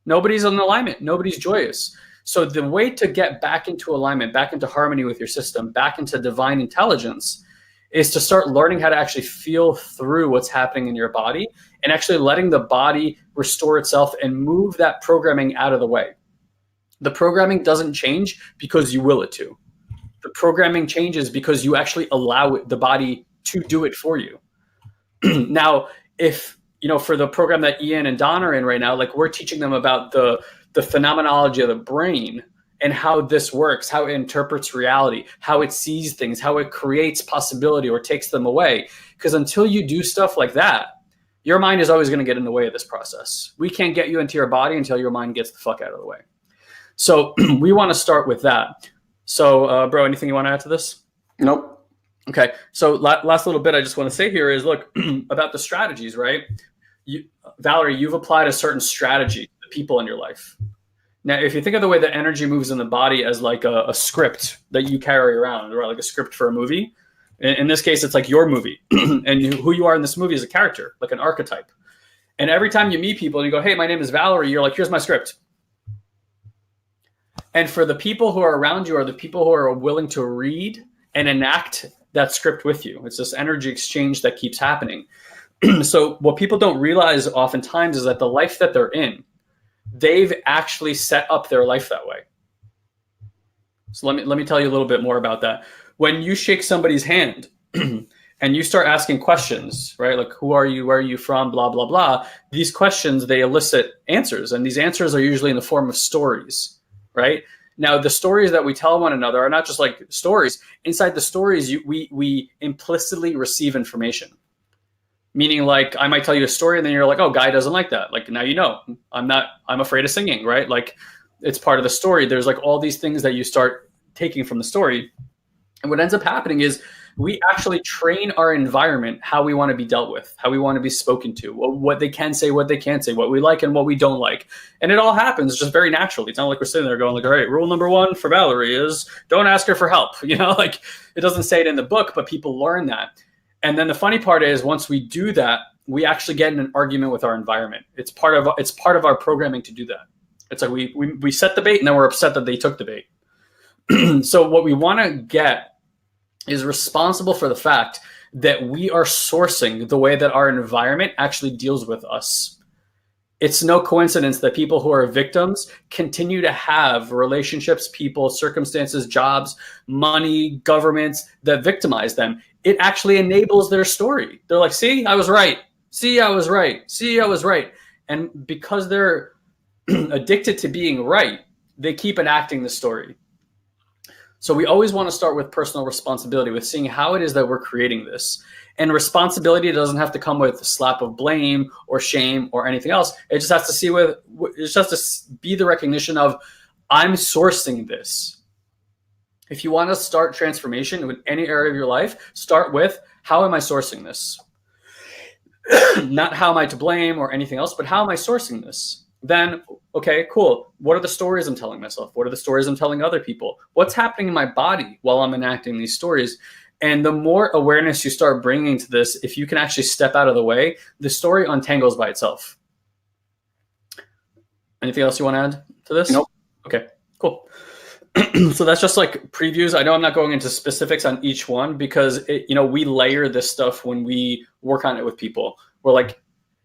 Speaker 1: Nobody's in alignment. Nobody's joyous. So the way to get back into alignment, back into harmony with your system, back into divine intelligence, is to start learning how to actually feel through what's happening in your body, and actually letting the body restore itself and move that programming out of the way. The programming doesn't change because you will it to. The programming changes because you actually allow the body to do it for you. Now, if, you know, for the program that Ian and Don are in right now, like, we're teaching them about the phenomenology of the brain and how this works, how it interprets reality, how it sees things, how it creates possibility or takes them away. Because until you do stuff like that, your mind is always going to get in the way of this process. We can't get you into your body until your mind gets the fuck out of the way. So we want to start with that. So, bro, anything you want to add to this?
Speaker 8: Nope.
Speaker 1: Okay. So last little bit I just want to say here is, look, about the strategies, right? Valerie, you've applied a certain strategy to the people in your life. Now, if you think of the way that energy moves in the body as like a script that you carry around, right? Like a script for a movie. In this case, it's like your movie. And who you are in this movie is a character, like an archetype. And every time you meet people and you go, hey, my name is Valerie, you're like, here's my script. And for the people who are around you are the people who are willing to read and enact that script with you. It's this energy exchange that keeps happening. So what people don't realize oftentimes is that the life that they're in, they've actually set up their life that way. So let me tell you a little bit more about that. When you shake somebody's hand and you start asking questions, right? Like, who are you? Where are you from? Blah, blah, blah. These questions, they elicit answers. And these answers are usually in the form of stories. Right? Now, the stories that we tell one another are not just like stories. Inside the stories, we implicitly receive information. Meaning, like, I might tell you a story and then you're like, oh, Guy doesn't like that. Like, now you know, I'm afraid of singing, right? Like, it's part of the story. There's like all these things that you start taking from the story. And what ends up happening is we actually train our environment how we want to be dealt with, how we want to be spoken to, what they can say, what they can't say, what we like and what we don't like. And it all happens just very naturally. It's not like we're sitting there going like, all right, rule number 1 for Valerie is don't ask her for help. You know, like it doesn't say it in the book, but people learn that. And then the funny part is once we do that, we actually get in an argument with our environment. It's part of our programming to do that. It's like we set the bait and then we're upset that they took the bait. So what we want to get is responsible for the fact that we are sourcing the way that our environment actually deals with us. It's no coincidence that people who are victims continue to have relationships, people, circumstances, jobs, money, governments that victimize them. It actually enables their story. They're like, see, I was right. See, I was right. See, I was right. And because they're addicted to being right, they keep enacting the story. So we always want to start with personal responsibility, with seeing how it is that we're creating this. And responsibility doesn't have to come with a slap of blame or shame or anything else. It just has to be the recognition of, I'm sourcing this. If you want to start transformation with any area of your life, start with, how am I sourcing this? Not how am I to blame or anything else, but how am I sourcing this? Then, okay, cool. What are the stories I'm telling myself? What are the stories I'm telling other people? What's happening in my body while I'm enacting these stories? And the more awareness you start bringing to this, if you can actually step out of the way, the story untangles by itself. Anything else you want to add to this?
Speaker 8: Nope.
Speaker 1: Okay, cool. So that's just like previews. I know I'm not going into specifics on each one because we layer this stuff when we work on it with people.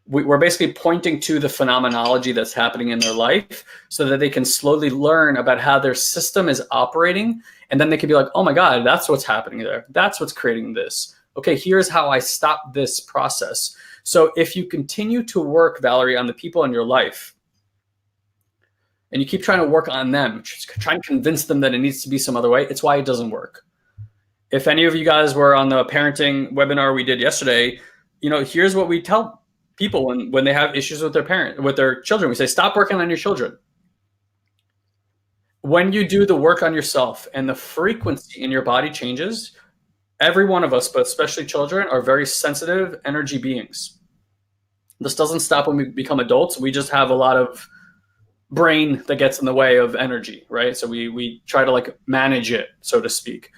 Speaker 1: We're basically pointing to the phenomenology that's happening in their life so that they can slowly learn about how their system is operating. And then they can be like, oh my God, that's what's happening there. That's what's creating this. Okay, here's how I stop this process. So if you continue to work, Valerie, on the people in your life, and you keep trying to work on them, trying to convince them that it needs to be some other way, it's why it doesn't work. If any of you guys were on the parenting webinar we did yesterday, here's what we tell people when they have issues with their children. We say, stop working on your children. When you do the work on yourself and the frequency in your body changes, every one of us, but especially children, are very sensitive energy beings. This doesn't stop when we become adults. We just have a lot of brain that gets in the way of energy, right? So we try to manage it, so to speak.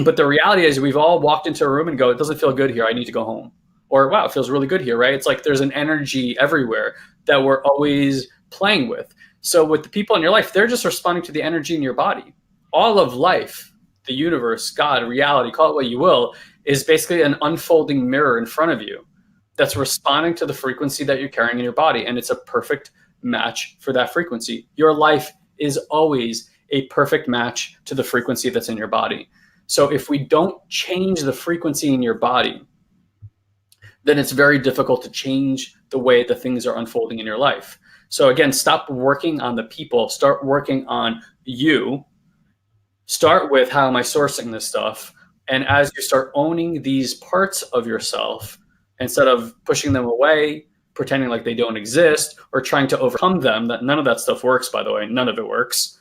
Speaker 1: But the reality is we've all walked into a room and go, it doesn't feel good here. I need to go home. Or, wow, it feels really good here, right? It's like there's an energy everywhere that we're always playing with. So with the people in your life, they're just responding to the energy in your body. All of life, the universe, God, reality, call it what you will, is basically an unfolding mirror in front of you that's responding to the frequency that you're carrying in your body. And it's a perfect match for that frequency. Your life is always a perfect match to the frequency that's in your body. So if we don't change the frequency in your body, then it's very difficult to change the way the things are unfolding in your life. So again, stop working on the people, start working on you. Start with, how am I sourcing this stuff? And as you start owning these parts of yourself, instead of pushing them away, pretending like they don't exist, or trying to overcome them, that none of that stuff works, by the way, none of it works.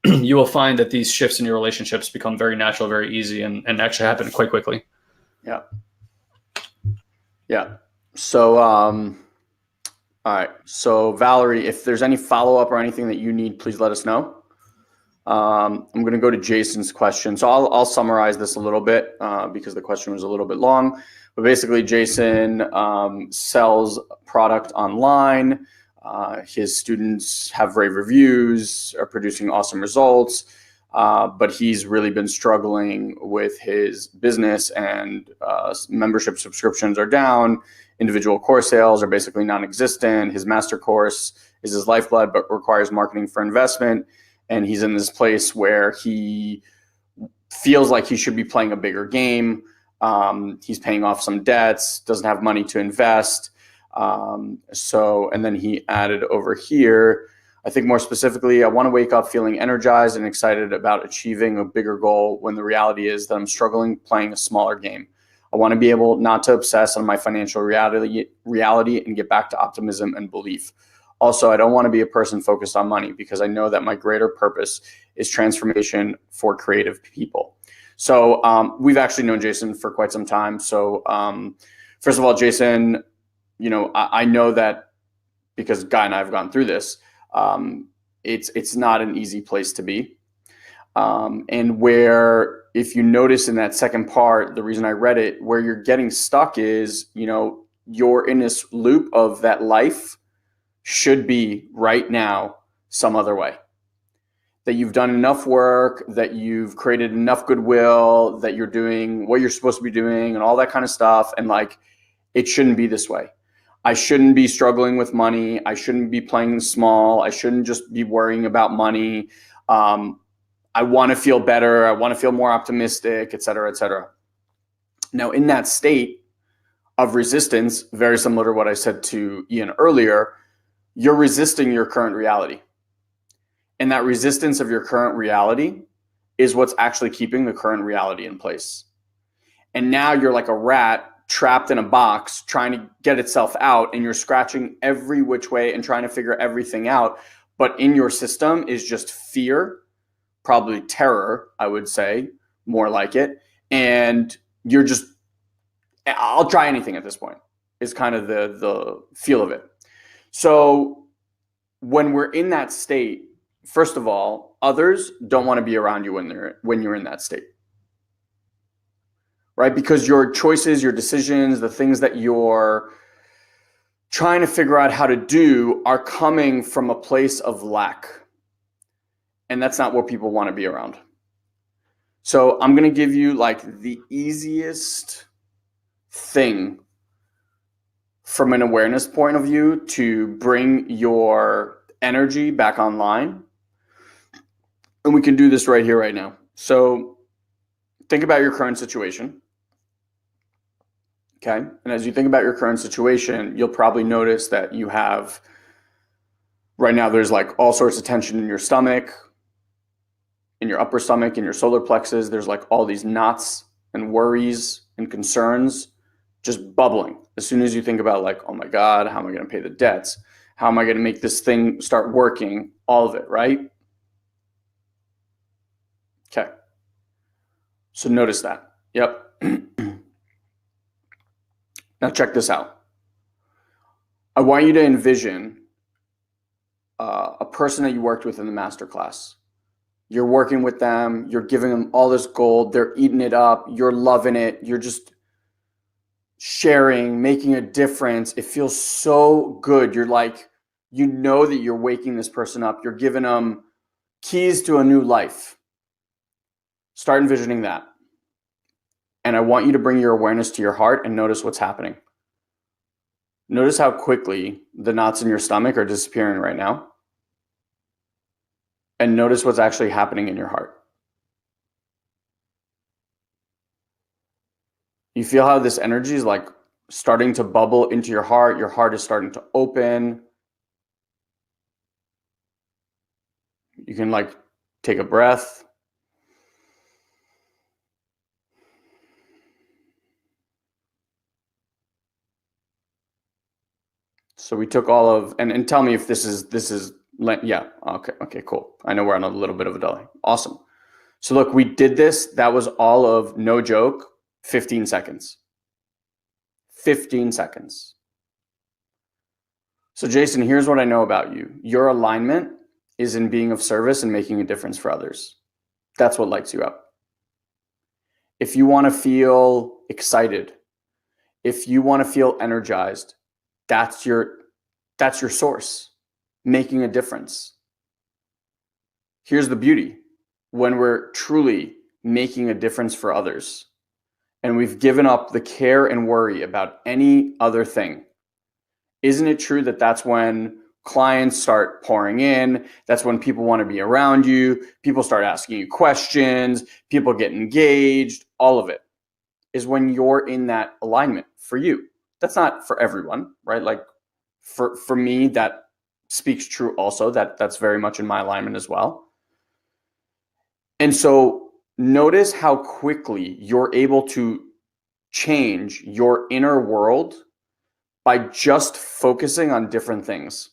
Speaker 1: You will find that these shifts in your relationships become very natural, very easy, and actually happen quite quickly.
Speaker 8: Yeah. Yeah. So, all right. So Valerie, if there's any follow-up or anything that you need, please let us know. I'm going to go to Jason's question. So I'll summarize this a little bit because the question was a little bit long. But basically, Jason sells product online. His students have rave reviews, are producing awesome results. But he's really been struggling with his business, and membership subscriptions are down. Individual course sales are basically non-existent. His master course is his lifeblood, but requires marketing for investment. And he's in this place where he feels like he should be playing a bigger game. He's paying off some debts, doesn't have money to invest. And then he added over here, I think more specifically, I want to wake up feeling energized and excited about achieving a bigger goal when the reality is that I'm struggling playing a smaller game. I want to be able not to obsess on my financial reality and get back to optimism and belief. Also, I don't want to be a person focused on money because I know that my greater purpose is transformation for creative people. So we've actually known Jason for quite some time. So first of all, Jason, I know that because Guy and I have gone through this, it's not an easy place to be. And where, if you notice in that second part, the reason I read it, where you're getting stuck is, you're in this loop of that life should be right now some other way. That you've done enough work, that you've created enough goodwill, that you're doing what you're supposed to be doing and all that kind of stuff. And like, it shouldn't be this way. I shouldn't be struggling with money. I shouldn't be playing small. I shouldn't just be worrying about money. I want to feel better. I want to feel more optimistic, et cetera, et cetera. Now, in that state of resistance, very similar to what I said to Ian earlier, you're resisting your current reality. And that resistance of your current reality is what's actually keeping the current reality in place. And now you're like a rat trapped in a box trying to get itself out, and you're scratching every which way and trying to figure everything out. But in your system is just fear, probably terror, I would say, more like it. And you're just, I'll try anything at this point, is kind of the feel of it. So when we're in that state, first of all, others don't want to be around you when you're in that state. Right? Because your choices, your decisions, the things that you're trying to figure out how to do are coming from a place of lack. And that's not what people want to be around. So I'm going to give you like the easiest thing from an awareness point of view to bring your energy back online. And we can do this right here, right now. So think about your current situation. Okay. And as you think about your current situation, you'll probably notice that you have, right now, there's like all sorts of tension in your stomach, in your upper stomach, in your solar plexus. There's like all these knots and worries and concerns just bubbling. As soon as you think about like, oh my God, how am I going to pay the debts? How am I going to make this thing start working? All of it, right? Okay. So notice that. Yep. Now check this out. I want you to envision a person that you worked with in the masterclass. You're working with them. You're giving them all this gold. They're eating it up. You're loving it. You're just sharing, making a difference. It feels so good. You're like, you know that you're waking this person up. You're giving them keys to a new life. Start envisioning that. And I want you to bring your awareness to your heart and notice what's happening. Notice how quickly the knots in your stomach are disappearing right now. And notice what's actually happening in your heart. You feel how this energy is like starting to bubble into your heart. Your heart is starting to open. You can like take a breath. So we took all of, and tell me if this is, yeah, okay, cool. I know we're on a little bit of a delay. Awesome. So look, we did this. That was all of, no joke, 15 seconds. 15 seconds. So Jason, here's what I know about you. Your alignment is in being of service and making a difference for others. That's what lights you up. If you want to feel excited, if you want to feel energized, that's your source, making a difference. Here's the beauty. When we're truly making a difference for others, and we've given up the care and worry about any other thing, isn't it true that that's when clients start pouring in? That's when people want to be around you. People start asking you questions. People get engaged. All of it is when you're in that alignment for you. That's not for everyone, right? Like for me, that speaks true also. That's very much in my alignment as well. And so notice how quickly you're able to change your inner world by just focusing on different things.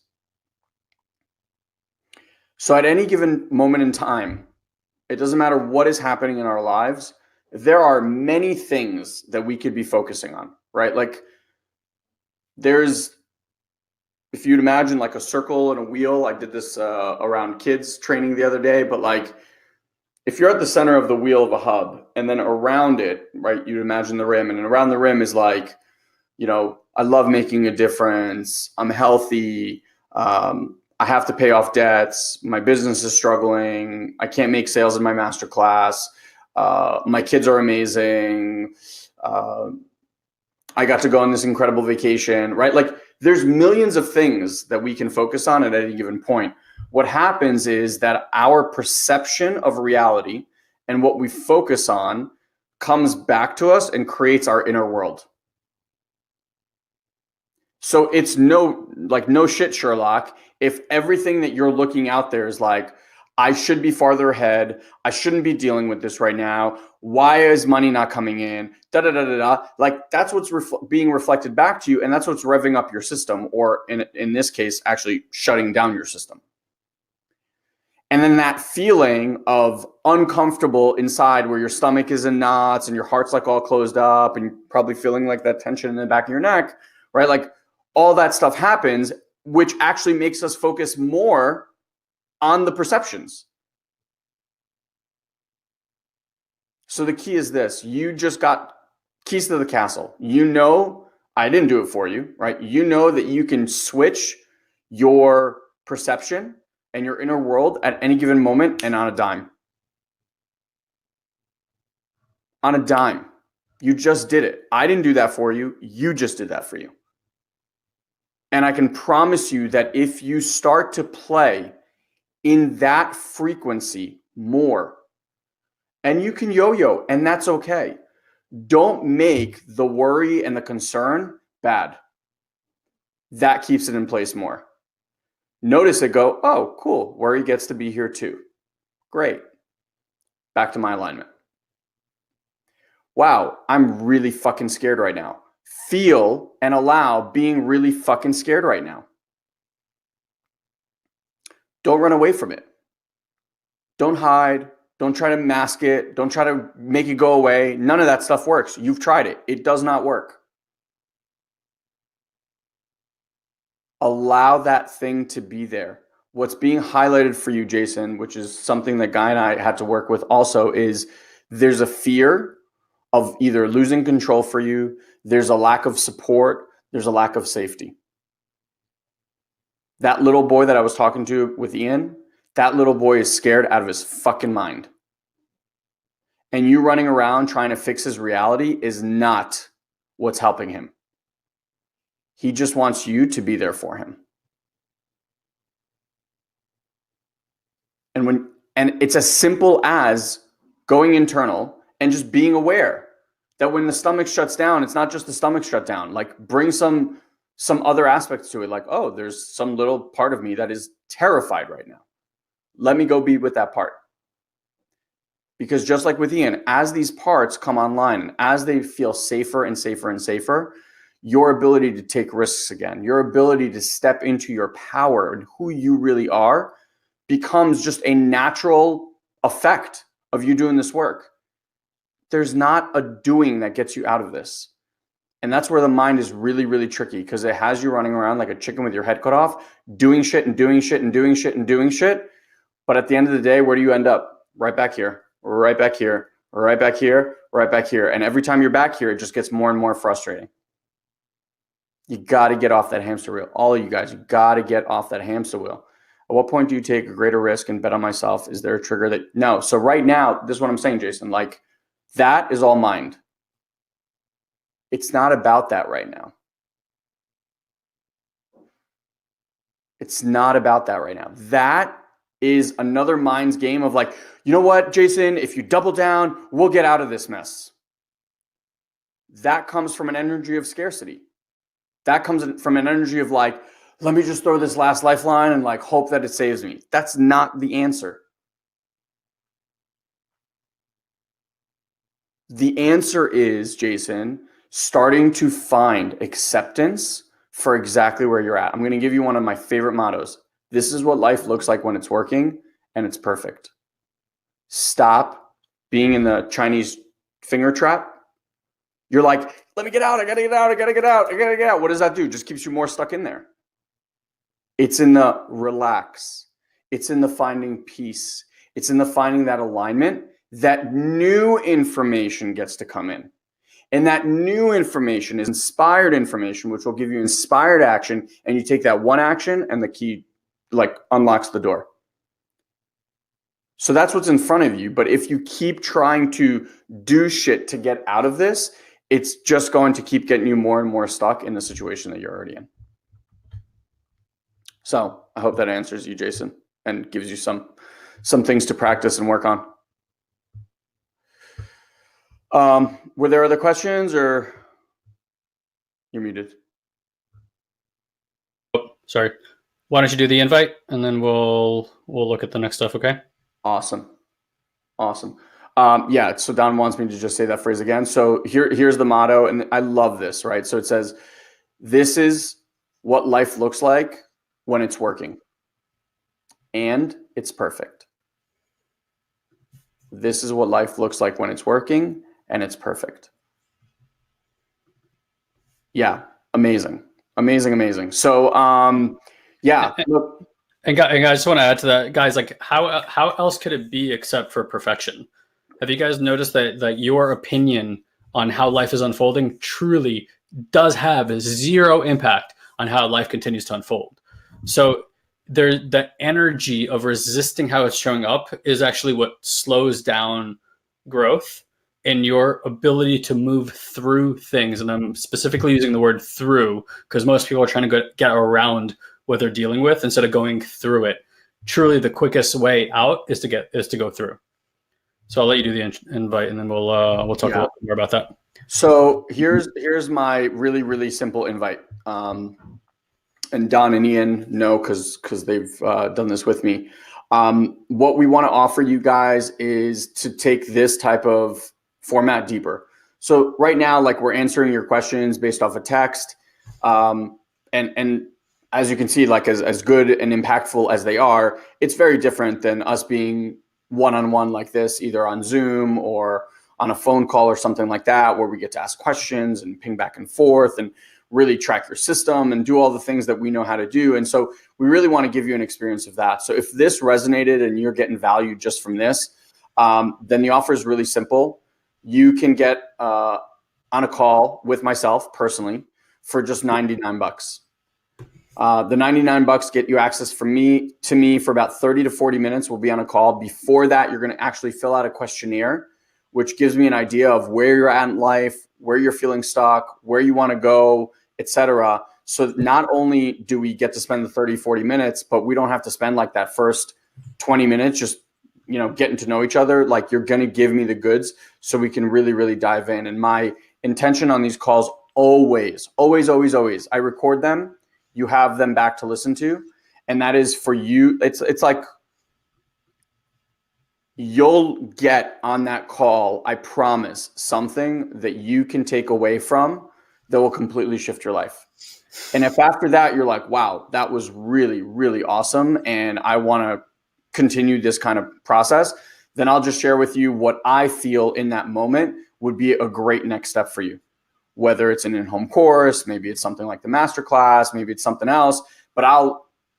Speaker 8: So at any given moment in time, it doesn't matter what is happening in our lives, there are many things that we could be focusing on, right? Like if you'd imagine like a circle and a wheel, I did this around kids training the other day, but like if you're at the center of the wheel of a hub and then around it, right, you'd imagine the rim, and around the rim is like, I love making a difference. I'm healthy. I have to pay off debts. My business is struggling. I can't make sales in my masterclass. My kids are amazing. I got to go on this incredible vacation, right? Like there's millions of things that we can focus on at any given point. What happens is that our perception of reality and what we focus on comes back to us and creates our inner world. So it's no shit, Sherlock, if everything that you're looking out there is like, I should be farther ahead. I shouldn't be dealing with this right now. Why is money not coming in? Like that's what's being reflected back to you. And that's what's revving up your system, or in this case, actually shutting down your system. And then that feeling of uncomfortable inside where your stomach is in knots and your heart's like all closed up and you're probably feeling like that tension in the back of your neck, right? Like all that stuff happens, which actually makes us focus more on the perceptions. So the key is this: you just got keys to the castle. I didn't do it for you, right? You know that you can switch your perception and your inner world at any given moment and on a dime. On a dime. You just did it. I didn't do that for you. You just did that for you. And I can promise you that if you start to play in that frequency more, and you can yo-yo, and that's okay. Don't make the worry and the concern bad. That keeps it in place more. Notice it go, oh, cool. Worry gets to be here too. Great. Back to my alignment. Wow, I'm really fucking scared right now. Feel and allow being really fucking scared right now. Don't run away from it. Don't hide. Don't try to mask it. Don't try to make it go away. None of that stuff works. You've tried it. It does not work. Allow that thing to be there. What's being highlighted for you, Jason, which is something that Guy and I had to work with also, is there's a fear of either losing control for you. There's a lack of support. There's a lack of safety. That little boy that I was talking to with Ian, that little boy is scared out of his fucking mind. And you running around trying to fix his reality is not what's helping him. He just wants you to be there for him. And it's as simple as going internal and just being aware that when the stomach shuts down, it's not just the stomach shut down. Like bring some other aspects to it. Like, oh, there's some little part of me that is terrified right now. Let me go be with that part. Because just like with Ian, as these parts come online, and as they feel safer and safer and safer, your ability to take risks again, your ability to step into your power and who you really are becomes just a natural effect of you doing this work. There's not a doing that gets you out of this. And that's where the mind is really, really tricky, because it has you running around like a chicken with your head cut off, doing shit and doing shit and doing shit and doing shit. But at the end of the day, where do you end up? Right back here, right back here, right back here, right back here. And every time you're back here, it just gets more and more frustrating. You got to get off that hamster wheel. All of you guys, you got to get off that hamster wheel. At what point do you take a greater risk and bet on myself? Is there a trigger that, no. So right now, this is what I'm saying, Jason, like that is all mind. It's not about that right now. It's not about that right now. That is another mind's game of like, you know what, Jason, if you double down, we'll get out of this mess. That comes from an energy of scarcity. That comes from an energy of like, let me just throw this last lifeline and like hope that it saves me. That's not the answer. The answer is, Jason, starting to find acceptance for exactly where you're at. I'm going to give you one of my favorite mottos. This is what life looks like when it's working and it's perfect. Stop being in the Chinese finger trap. You're like, let me get out. I got to get out. I got to get out. I got to get out. What does that do? Just keeps you more stuck in there. It's in the relax. It's in the finding peace. It's in the finding that alignment. That new information gets to come in. And that new information is inspired information, which will give you inspired action. And you take that one action and the key like unlocks the door. So that's what's in front of you. But if you keep trying to do shit to get out of this, it's just going to keep getting you more and more stuck in the situation that you're already in. So I hope that answers you, Jason, and gives you some things to practice and work on. Were there other questions, or you're muted?
Speaker 1: Oh, sorry. Why don't you do the invite and then we'll look at the next stuff, okay?
Speaker 8: Awesome. Yeah, so Don wants me to just say that phrase again. So here's the motto, and I love this, right? So it says, this is what life looks like when it's working, and it's perfect. This is what life looks like when it's working, and it's perfect. Yeah, amazing. So, yeah.
Speaker 1: And guys, I just want to add to that, guys. Like, how else could it be except for perfection? Have you guys noticed that your opinion on how life is unfolding truly does have zero impact on how life continues to unfold? So the energy of resisting how it's showing up is actually what slows down growth and your ability to move through things. And I'm specifically using the word through because most people are trying to get around what they're dealing with instead of going through it. Truly, the quickest way out is to go through. So I'll let you do the invite, and then we'll talk a little bit more about that.
Speaker 8: So here's my really, really simple invite. And Don and Ian know because they've done this with me. What we want to offer you guys is to take this type of format deeper. So right now, like, we're answering your questions based off of text, and as you can see, like as good and impactful as they are, it's very different than us being one-on-one like this, either on Zoom or on a phone call or something like that, where we get to ask questions and ping back and forth and really track your system and do all the things that we know how to do. And so we really want to give you an experience of that. So if this resonated and you're getting value just from this, then the offer is really simple. You can get on a call with myself personally for just $99. The $99 get you access to me for about 30 to 40 minutes. We'll be on a call. Before that, you're going to actually fill out a questionnaire, which gives me an idea of where you're at in life, where you're feeling stuck, where you want to go, etc. So not only do we get to spend the 30, 40 minutes, but we don't have to spend like that first 20 minutes just, getting to know each other. Like, you're going to give me the goods so we can really, really dive in. And my intention on these calls always, I record them. You have them back to listen to. And that is for you. It's like you'll get on that call, I promise, something that you can take away from that will completely shift your life. And if after that you're like, wow, that was really, really awesome, and I want to continue this kind of process, then I'll just share with you what I feel in that moment would be a great next step for you. Whether it's an in-home course, maybe it's something like the masterclass, maybe it's something else. But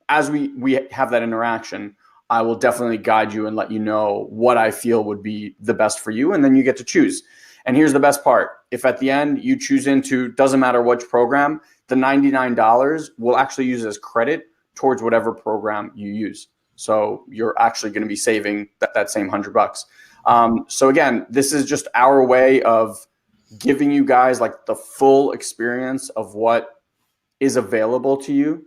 Speaker 8: as we have that interaction, I will definitely guide you and let you know what I feel would be the best for you. And then you get to choose. And here's the best part. If at the end you choose into, doesn't matter which program, the $99 will actually use as credit towards whatever program you use. So you're actually going to be saving that same $100. So again, this is just our way of giving you guys like the full experience of what is available to you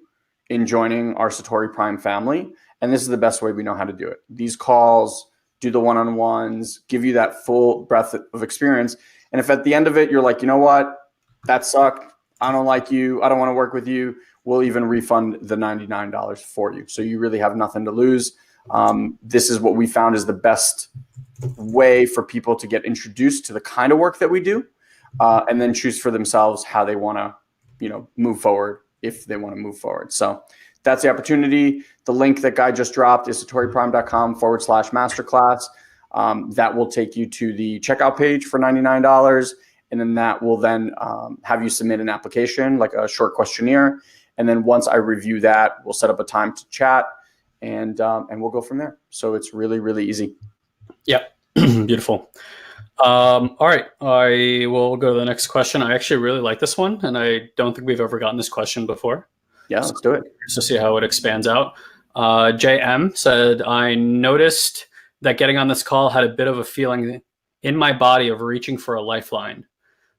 Speaker 8: in joining our Satori Prime family. And this is the best way we know how to do it. These calls, do the one-on-ones, give you that full breadth of experience. And if at the end of it, you're like, you know what, that sucked, I don't like you, I don't want to work with you, we'll even refund the $99 for you. So you really have nothing to lose. This is what we found is the best way for people to get introduced to the kind of work that we do, and then choose for themselves how they want to, move forward if they want to move forward. So that's the opportunity. The link that Guy just dropped is satoriprime.com/masterclass. That will take you to the checkout page for $99. And then that will then have you submit an application, like a short questionnaire. And then once I review that, we'll set up a time to chat, and we'll go from there. So it's really, really easy.
Speaker 1: Yeah, beautiful. All right, I will go to the next question. I actually really like this one, and I don't think we've ever gotten this question before.
Speaker 8: Yeah, let's do it.
Speaker 1: Just to see how it expands out. JM said, I noticed that getting on this call had a bit of a feeling in my body of reaching for a lifeline.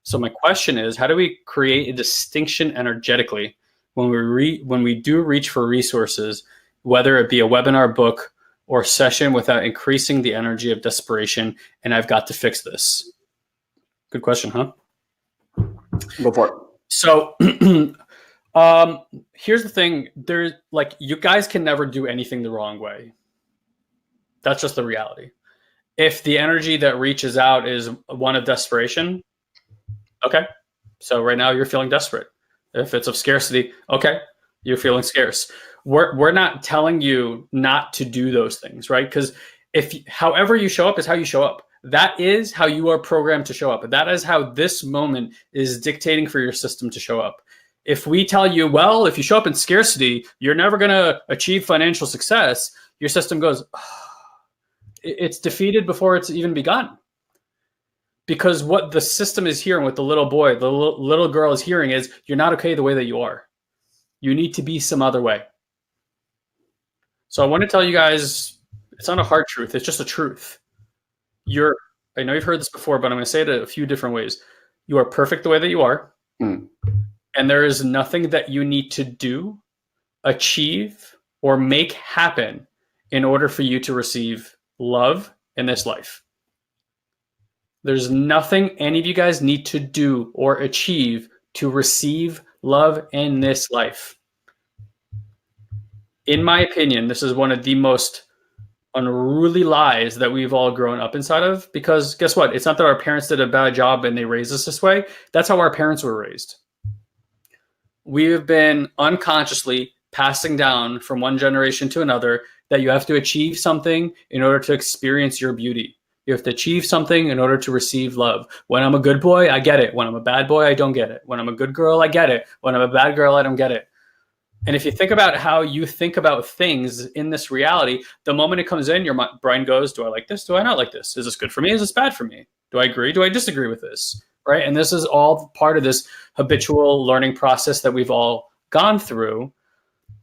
Speaker 1: So my question is, how do we create a distinction energetically when we do reach for resources, whether it be a webinar, book, or session, without increasing the energy of desperation and I've got to fix this? Good question, huh?
Speaker 8: Go for it.
Speaker 1: So here's the thing. There's you guys can never do anything the wrong way. That's just the reality. If the energy that reaches out is one of desperation, okay. So right now you're feeling desperate. If it's of scarcity, okay, you're feeling scarce. We're not telling you not to do those things, right? Because however you show up is how you show up. That is how you are programmed to show up. That is how this moment is dictating for your system to show up. If we tell you, well, if you show up in scarcity, you're never going to achieve financial success, your system goes, it's defeated before it's even begun. Because what the system is hearing, what the little boy, the little girl is hearing is, you're not okay the way that you are. You need to be some other way. So I want to tell you guys, it's not a hard truth. It's just a truth. I know you've heard this before, but I'm going to say it a few different ways. You are perfect the way that you are. And there is nothing that you need to do, achieve, or make happen in order for you to receive love in this life. There's nothing any of you guys need to do or achieve to receive love in this life. In my opinion, this is one of the most unruly lies that we've all grown up inside of, because guess what? It's not that our parents did a bad job and they raised us this way. That's how our parents were raised. We have been unconsciously passing down from one generation to another that you have to achieve something in order to experience your beauty. You have to achieve something in order to receive love. When I'm a good boy, I get it. When I'm a bad boy, I don't get it. When I'm a good girl, I get it. When I'm a bad girl, I don't get it. And if you think about how you think about things in this reality, the moment it comes in, your brain goes, do I like this? Do I not like this? Is this good for me? Is this bad for me? Do I agree? Do I disagree with this? Right? And this is all part of this habitual learning process that we've all gone through.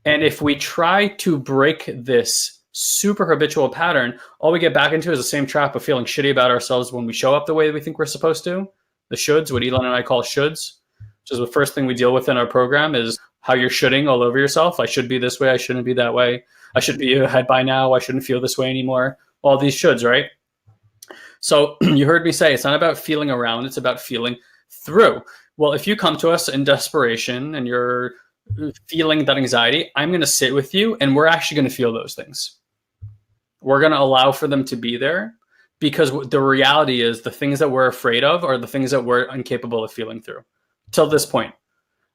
Speaker 1: And if we try to break this super habitual pattern, all we get back into is the same trap of feeling shitty about ourselves when we show up the way that we think we're supposed to. The shoulds, what Ilan and I call shoulds, which is the first thing we deal with in our program, is how you're shoulding all over yourself. I should be this way. I shouldn't be that way. I should be ahead by now. I shouldn't feel this way anymore. All these shoulds, right? So you heard me say it's not about feeling around. It's about feeling through. Well, if you come to us in desperation and you're feeling that anxiety, I'm going to sit with you and we're actually going to feel those things. We're going to allow for them to be there, because the reality is the things that we're afraid of are the things that we're incapable of feeling through till this point.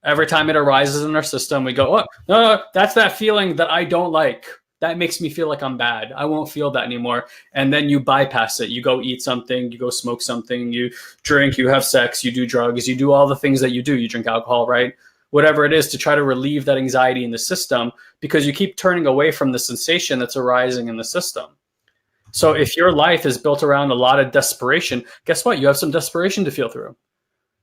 Speaker 1: Every time it arises in our system, we go, oh, no, that's that feeling that I don't like. That makes me feel like I'm bad. I won't feel that anymore. And then you bypass it. You go eat something, you go smoke something, you drink, you have sex, you do drugs, you do all the things that you do. You drink alcohol, right? Whatever it is, to try to relieve that anxiety in the system, because you keep turning away from the sensation that's arising in the system. So if your life is built around a lot of desperation, guess what? You have some desperation to feel through.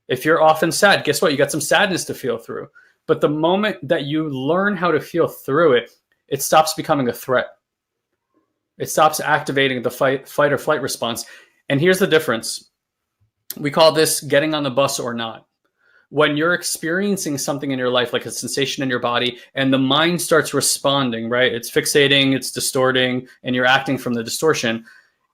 Speaker 1: If you're often sad, guess what? You got some sadness to feel through. But the moment that you learn how to feel through it, it stops becoming a threat. It stops activating the fight or flight response. And here's the difference. We call this getting on the bus or not. When you're experiencing something in your life, like a sensation in your body, and the mind starts responding, right? It's fixating, it's distorting, and you're acting from the distortion.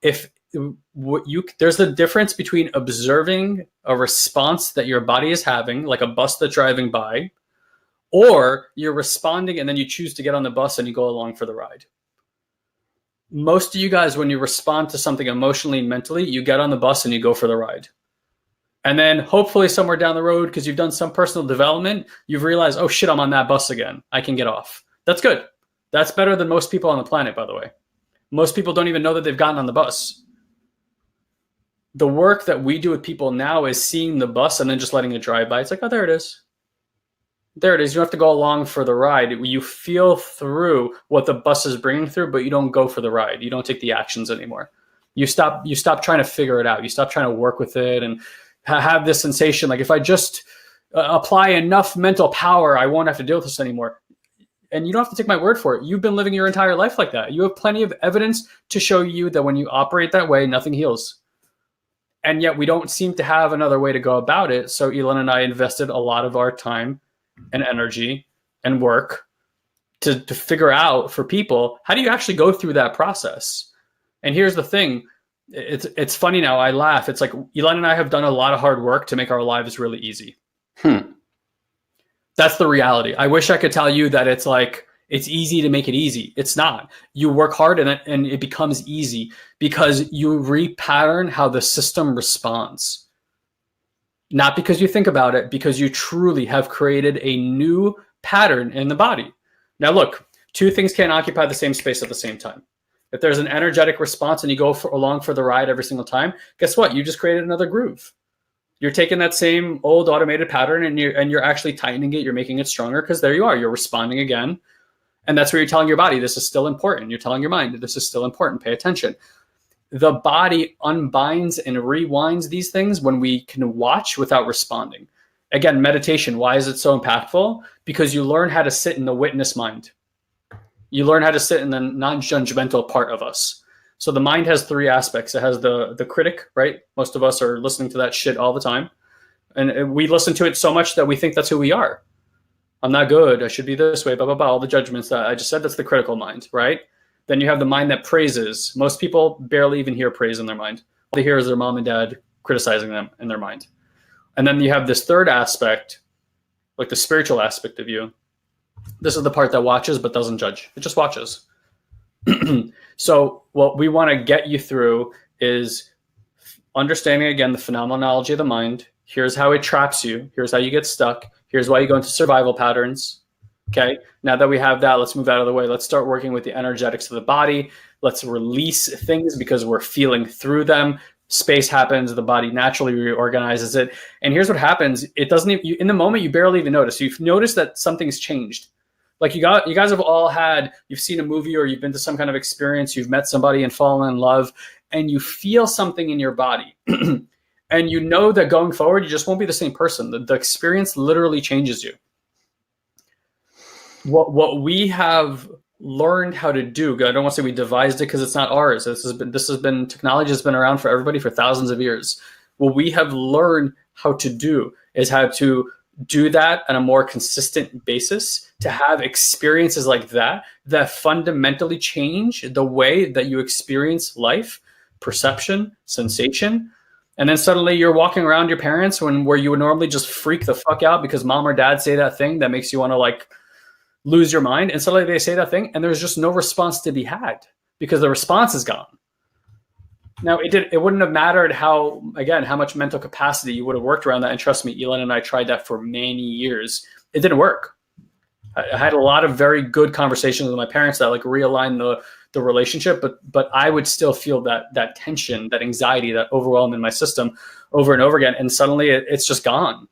Speaker 1: There's the difference between observing a response that your body is having, like a bus that's driving by, or you're responding and then you choose to get on the bus and you go along for the ride. Most of you guys, when you respond to something emotionally and mentally, you get on the bus and you go for the ride. And then hopefully somewhere down the road, because you've done some personal development, you've realized, oh shit, I'm on that bus again. I can get off. That's good. That's better than most people on the planet, by the way. Most people don't even know that they've gotten on the bus. The work that we do with people now is seeing the bus and then just letting it drive by. It's like, oh, there it is. There it is. You don't have to go along for the ride. You feel through what the bus is bringing through, but you don't go for the ride. You don't take the actions anymore. You stop trying to figure it out. You stop trying to work with it and have this sensation like, if I just apply enough mental power, I won't have to deal with this anymore. And you don't have to take my word for it. You've been living your entire life like that. You have plenty of evidence to show you that when you operate that way, nothing heals. And yet we don't seem to have another way to go about it. So Ilan and I invested a lot of our time and energy and work to figure out for people, how do you actually go through that process? And here's the thing. It's funny now. I laugh. It's like Ilan and I have done a lot of hard work to make our lives really easy. That's the reality. I wish I could tell you that it's like, it's easy to make it easy. It's not. You work hard and it becomes easy because you repattern how the system responds. Not because you think about it, because you truly have created a new pattern in the body. Now look, two things can't occupy the same space at the same time. If there's an energetic response and you go along for the ride every single time, guess what? You just created another groove. You're taking that same old automated pattern and you're actually tightening it. You're making it stronger because there you are. You're responding again. And that's where you're telling your body, this is still important. You're telling your mind, this is still important. Pay attention. The body unbinds and rewinds these things when we can watch without responding. Again, meditation, why is it so impactful? Because you learn how to sit in the witness mind. You learn how to sit in the non-judgmental part of us. So the mind has three aspects. It has the critic, right? Most of us are listening to that shit all the time. And we listen to it so much that we think that's who we are. I'm not good. I should be this way, blah, blah, blah. All the judgments that I just said, that's the critical mind, right? Then you have the mind that praises. Most people barely even hear praise in their mind. All they hear is their mom and dad criticizing them in their mind. And then you have this third aspect, like the spiritual aspect of you. This is the part that watches but doesn't judge. It just watches. So what we want to get you through is understanding, again, the phenomenology of the mind. Here's how it traps you. Here's how you get stuck. Here's why you go into survival patterns. Okay. Now that we have that, let's move out of the way. Let's start working with the energetics of the body. Let's release things because we're feeling through them. Space happens. The body naturally reorganizes it. And here's what happens. It doesn't even, in the moment, you barely even notice. You've noticed that something's changed. Like you guys have all had, you've seen a movie or you've been to some kind of experience, you've met somebody and fallen in love, and you feel something in your body. And you know that going forward, you just won't be the same person. The experience literally changes you. What we have learned how to do, I don't want to say we devised it because it's not ours. This has been technology has been around for everybody for thousands of years. What we have learned how to do is how to do that on a more consistent basis, to have experiences like that fundamentally change the way that you experience life, perception, sensation. And then suddenly you're walking around your parents where you would normally just freak the fuck out because mom or dad say that thing that makes you want to like lose your mind. And suddenly they say that thing and there's just no response to be had because the response is gone. Now it wouldn't have mattered how much mental capacity you would have worked around that. And trust me, Ilan and I tried that for many years. It didn't work. I had a lot of very good conversations with my parents that like realigned the relationship, but I would still feel that tension, that anxiety, that overwhelm in my system over and over again. And suddenly it's just gone.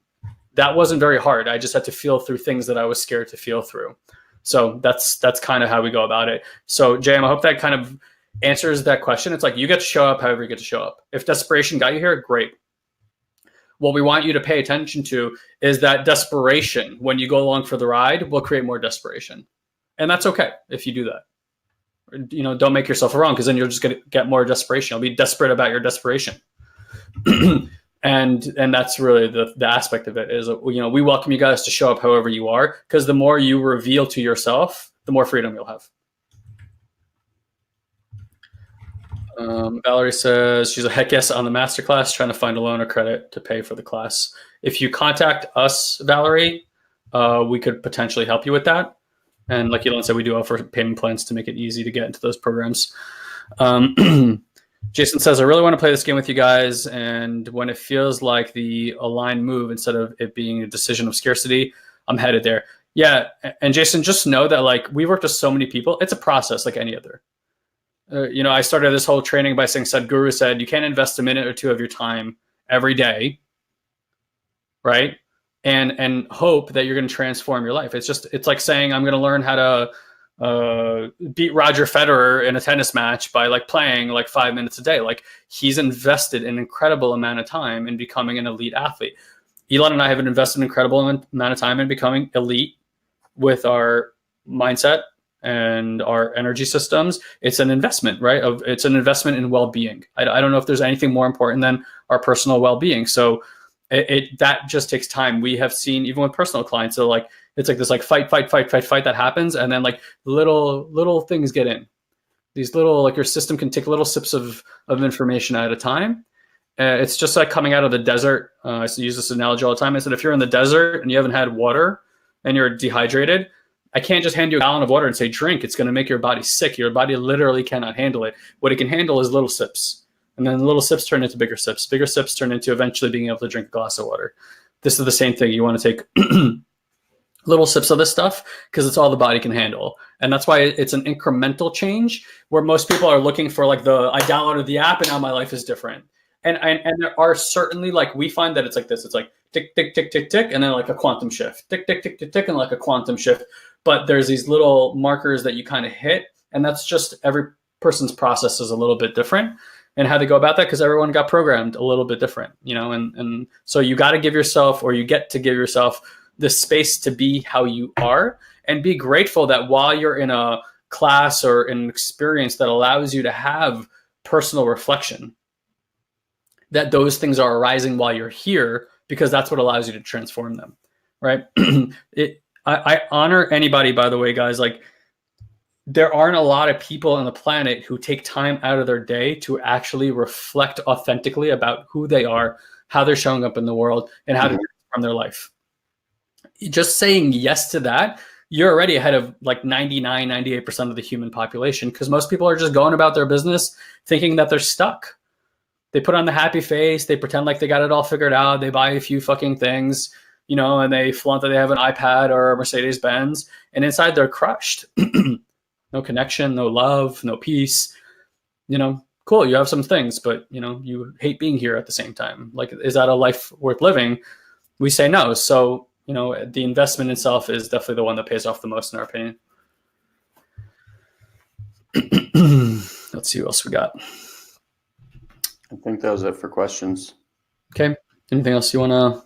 Speaker 1: That wasn't very hard. I just had to feel through things that I was scared to feel through. So that's kind of how we go about it. So JM, I hope that kind of answers that question. It's like you get to show up however you get to show up. If desperation got you here, great. What we want you to pay attention to is that desperation, when you go along for the ride, will create more desperation. And that's okay if you do that. You know, don't make yourself wrong because then you're just going to get more desperation. You'll be desperate about your desperation. And that's really the aspect of it is, you know, we welcome you guys to show up however you are because the more you reveal to yourself, the more freedom you'll have. Valerie says she's a heck yes on the masterclass, trying to find a loan or credit to pay for the class. If you contact us, Valerie, we could potentially help you with that. And like Ilan said, we do offer payment plans to make it easy to get into those programs. Jason says, I really want to play this game with you guys. And when it feels like the aligned move, instead of it being a decision of scarcity, I'm headed there. Yeah. And Jason, just know that like we worked with so many people. It's a process like any other. I started this whole training by saying Sadhguru said, you can't invest a minute or two of your time every day. Right. And hope that you're going to transform your life. It's like saying, I'm going to learn how to beat Roger Federer in a tennis match by like playing like 5 minutes a day. Like he's invested an incredible amount of time in becoming an elite athlete. Ilan and I have invested an incredible amount of time in becoming elite with our mindset and our energy systems. It's an investment, right? It's an investment in well-being. I don't know if there's anything more important than our personal well-being. So that just takes time. We have seen even with personal clients, so like it's like this like fight that happens, and then like little things get in. These little like your system can take little sips of information at a time. It's just like coming out of the desert. I use this analogy all the time. I said if you're in the desert and you haven't had water and you're dehydrated, I can't just hand you a gallon of water and say drink. It's going to make your body sick. Your body literally cannot handle it. What it can handle is little sips. And then little sips turn into bigger sips. Bigger sips turn into eventually being able to drink a glass of water. This is the same thing. You want to take little sips of this stuff because it's all the body can handle. And that's why it's an incremental change where most people are looking for like I downloaded the app and now my life is different. And there are certainly like, we find that it's like this. It's like tick, tick, tick, tick, tick, and then like a quantum shift. Tick, tick, tick, tick, tick, and like a quantum shift. But there's these little markers that you kind of hit. And that's just every person's process is a little bit different. And how they go about that, because everyone got programmed a little bit different, and so you got to give yourself, or you get to give yourself the space to be how you are, and be grateful that while you're in a class or an experience that allows you to have personal reflection, that those things are arising while you're here, because that's what allows you to transform them, right? I honor anybody, by the way, guys, like, there aren't a lot of people on the planet who take time out of their day to actually reflect authentically about who they are, how they're showing up in the world, and how to transform their life. Just saying yes to that, you're already ahead of like 99, 98% of the human population, because most people are just going about their business thinking that they're stuck. They put on the happy face, they pretend like they got it all figured out, they buy a few fucking things, and they flaunt that they have an iPad or a Mercedes Benz, and inside they're crushed. No connection, no love, no peace. Cool, you have some things, but you hate being here at the same time. Like, is that a life worth living? We say no. So, the investment itself is definitely the one that pays off the most, in our opinion. Let's see what else we got.
Speaker 8: I think that was it for questions.
Speaker 1: Okay. Anything else you want to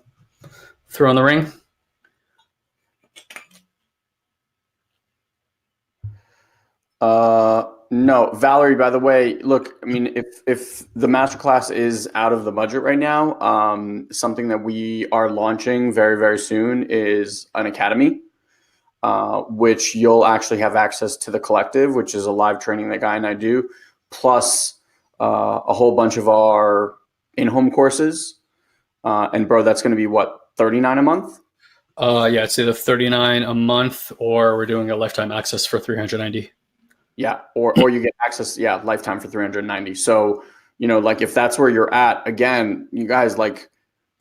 Speaker 1: throw in the ring?
Speaker 8: No, Valerie, by the way, look, I mean, if the masterclass is out of the budget right now, something that we are launching very, very soon is an academy, which you'll actually have access to the collective, which is a live training that Guy and I do, plus a whole bunch of our in-home courses. And bro, that's going to be what, $39 a month?
Speaker 1: Yeah, it's either $39 a month or we're doing a lifetime access for $390.
Speaker 8: Yeah, or you get access, lifetime for $390. So, like if that's where you're at, again, you guys, like,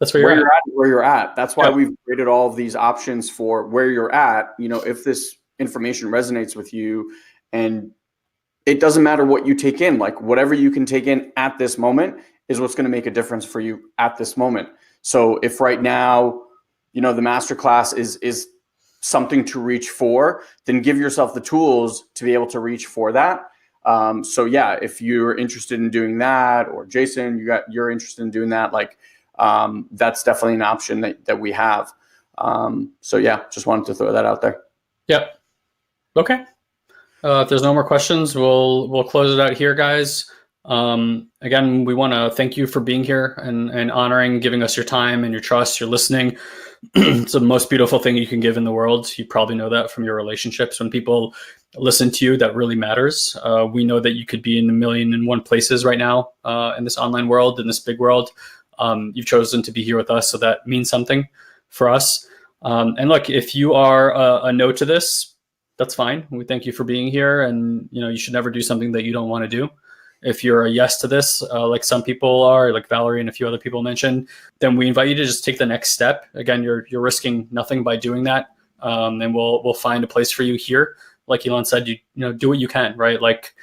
Speaker 1: that's where
Speaker 8: you're at. That's why we've created all of these options for where you're at. If this information resonates with you, and it doesn't matter what you take in, like whatever you can take in at this moment is what's going to make a difference for you at this moment. So if right now, the masterclass is something to reach for, then give yourself the tools to be able to reach for that. So yeah, if you're interested in doing that, or Jason, you're interested in doing that, like, that's definitely an option that we have. So yeah, just wanted to throw that out there.
Speaker 1: Yep. Okay. If there's no more questions, we'll close it out here, guys. Again, we want to thank you for being here and honoring, giving us your time and your trust, your listening. It's the most beautiful thing you can give in the world. You probably know that from your relationships. When people listen to you, that really matters. We know that you could be in 1,000,001 places right now in this online world, in this big world. You've chosen to be here with us, so that means something for us. And look, if you are a no to this, that's fine. We thank you for being here, and you should never do something that you don't want to do. If you're a yes to this, like some people are, like Valerie and a few other people mentioned, then we invite you to just take the next step. Again, you're risking nothing by doing that, and we'll find a place for you here. Like Ilan said, you do what you can, right? Like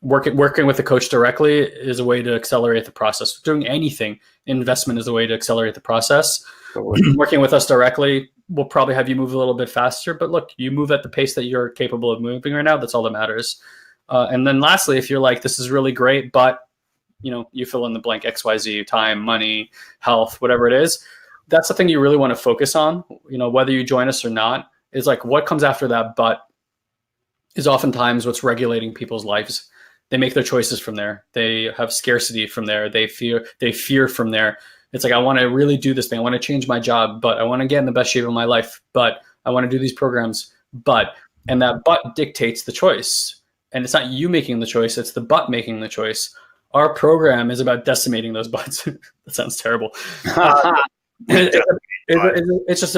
Speaker 1: working with the coach directly is a way to accelerate the process. Doing anything, investment is a way to accelerate the process. Working with us directly will probably have you move a little bit faster, but look, you move at the pace that you're capable of moving right now. That's all that matters. And then lastly, if you're like, this is really great, but you fill in the blank, XYZ, time, money, health, whatever it is, that's the thing you really want to focus on, whether you join us or not, is like what comes after that but is oftentimes what's regulating people's lives. They make their choices from there. They have scarcity from there. They fear from there. It's like, I want to really do this thing. I want to change my job, but I want to get in the best shape of my life, but I want to do these programs, and that but dictates the choice. And it's not you making the choice, it's the but making the choice. Our program is about decimating those buts. That sounds terrible. It's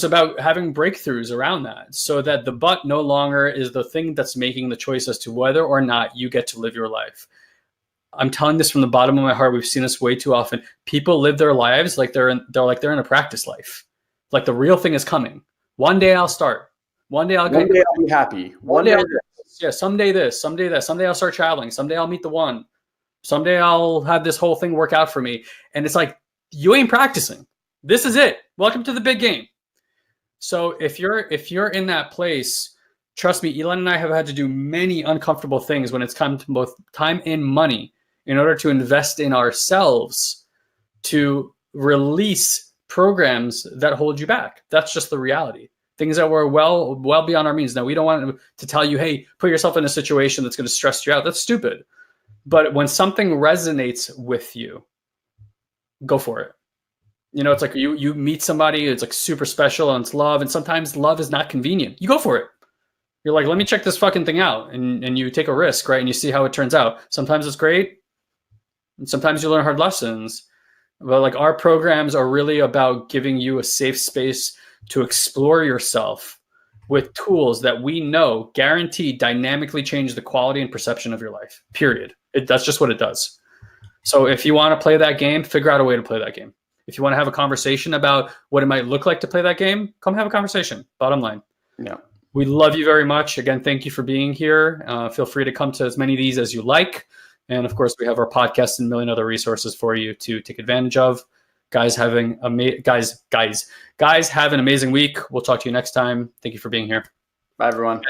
Speaker 1: about having breakthroughs around that, so that the but no longer is the thing that's making the choice as to whether or not you get to live your life. I'm telling this from the bottom of my heart. We've seen this way too often. People live their lives like they're in a practice life. Like the real thing is coming. One day I'll start. One day I'll
Speaker 8: be happy. One day
Speaker 1: someday this, someday that, someday I'll start traveling. Someday I'll meet the one. Someday I'll have this whole thing work out for me. And it's like, you ain't practicing. This is it. Welcome to the big game. So if you're in that place, trust me, Ilan and I have had to do many uncomfortable things when it's come to both time and money in order to invest in ourselves, to release programs that hold you back. That's just the reality. Things that were well beyond our means. Now, we don't want to tell you, hey, put yourself in a situation that's going to stress you out. That's stupid. But when something resonates with you, go for it. It's like you meet somebody, it's like super special and it's love. And sometimes love is not convenient. You go for it. You're like, let me check this fucking thing out. And you take a risk, right? And you see how it turns out. Sometimes it's great. And sometimes you learn hard lessons. But like our programs are really about giving you a safe space to explore yourself with tools that we know guarantee dynamically change the quality and perception of your life, period. That's just what it does. So if you want to play that game, figure out a way to play that game. If you want to have a conversation about what it might look like to play that game, come have a conversation. Bottom line.
Speaker 8: Yeah.
Speaker 1: We love you very much. Again, thank you for being here. Feel free to come to as many of these as you like. And of course, we have our podcast and a million other resources for you to take advantage of. Guys, have an amazing week. We'll talk to you next time. Thank you for being here.
Speaker 8: Bye, everyone.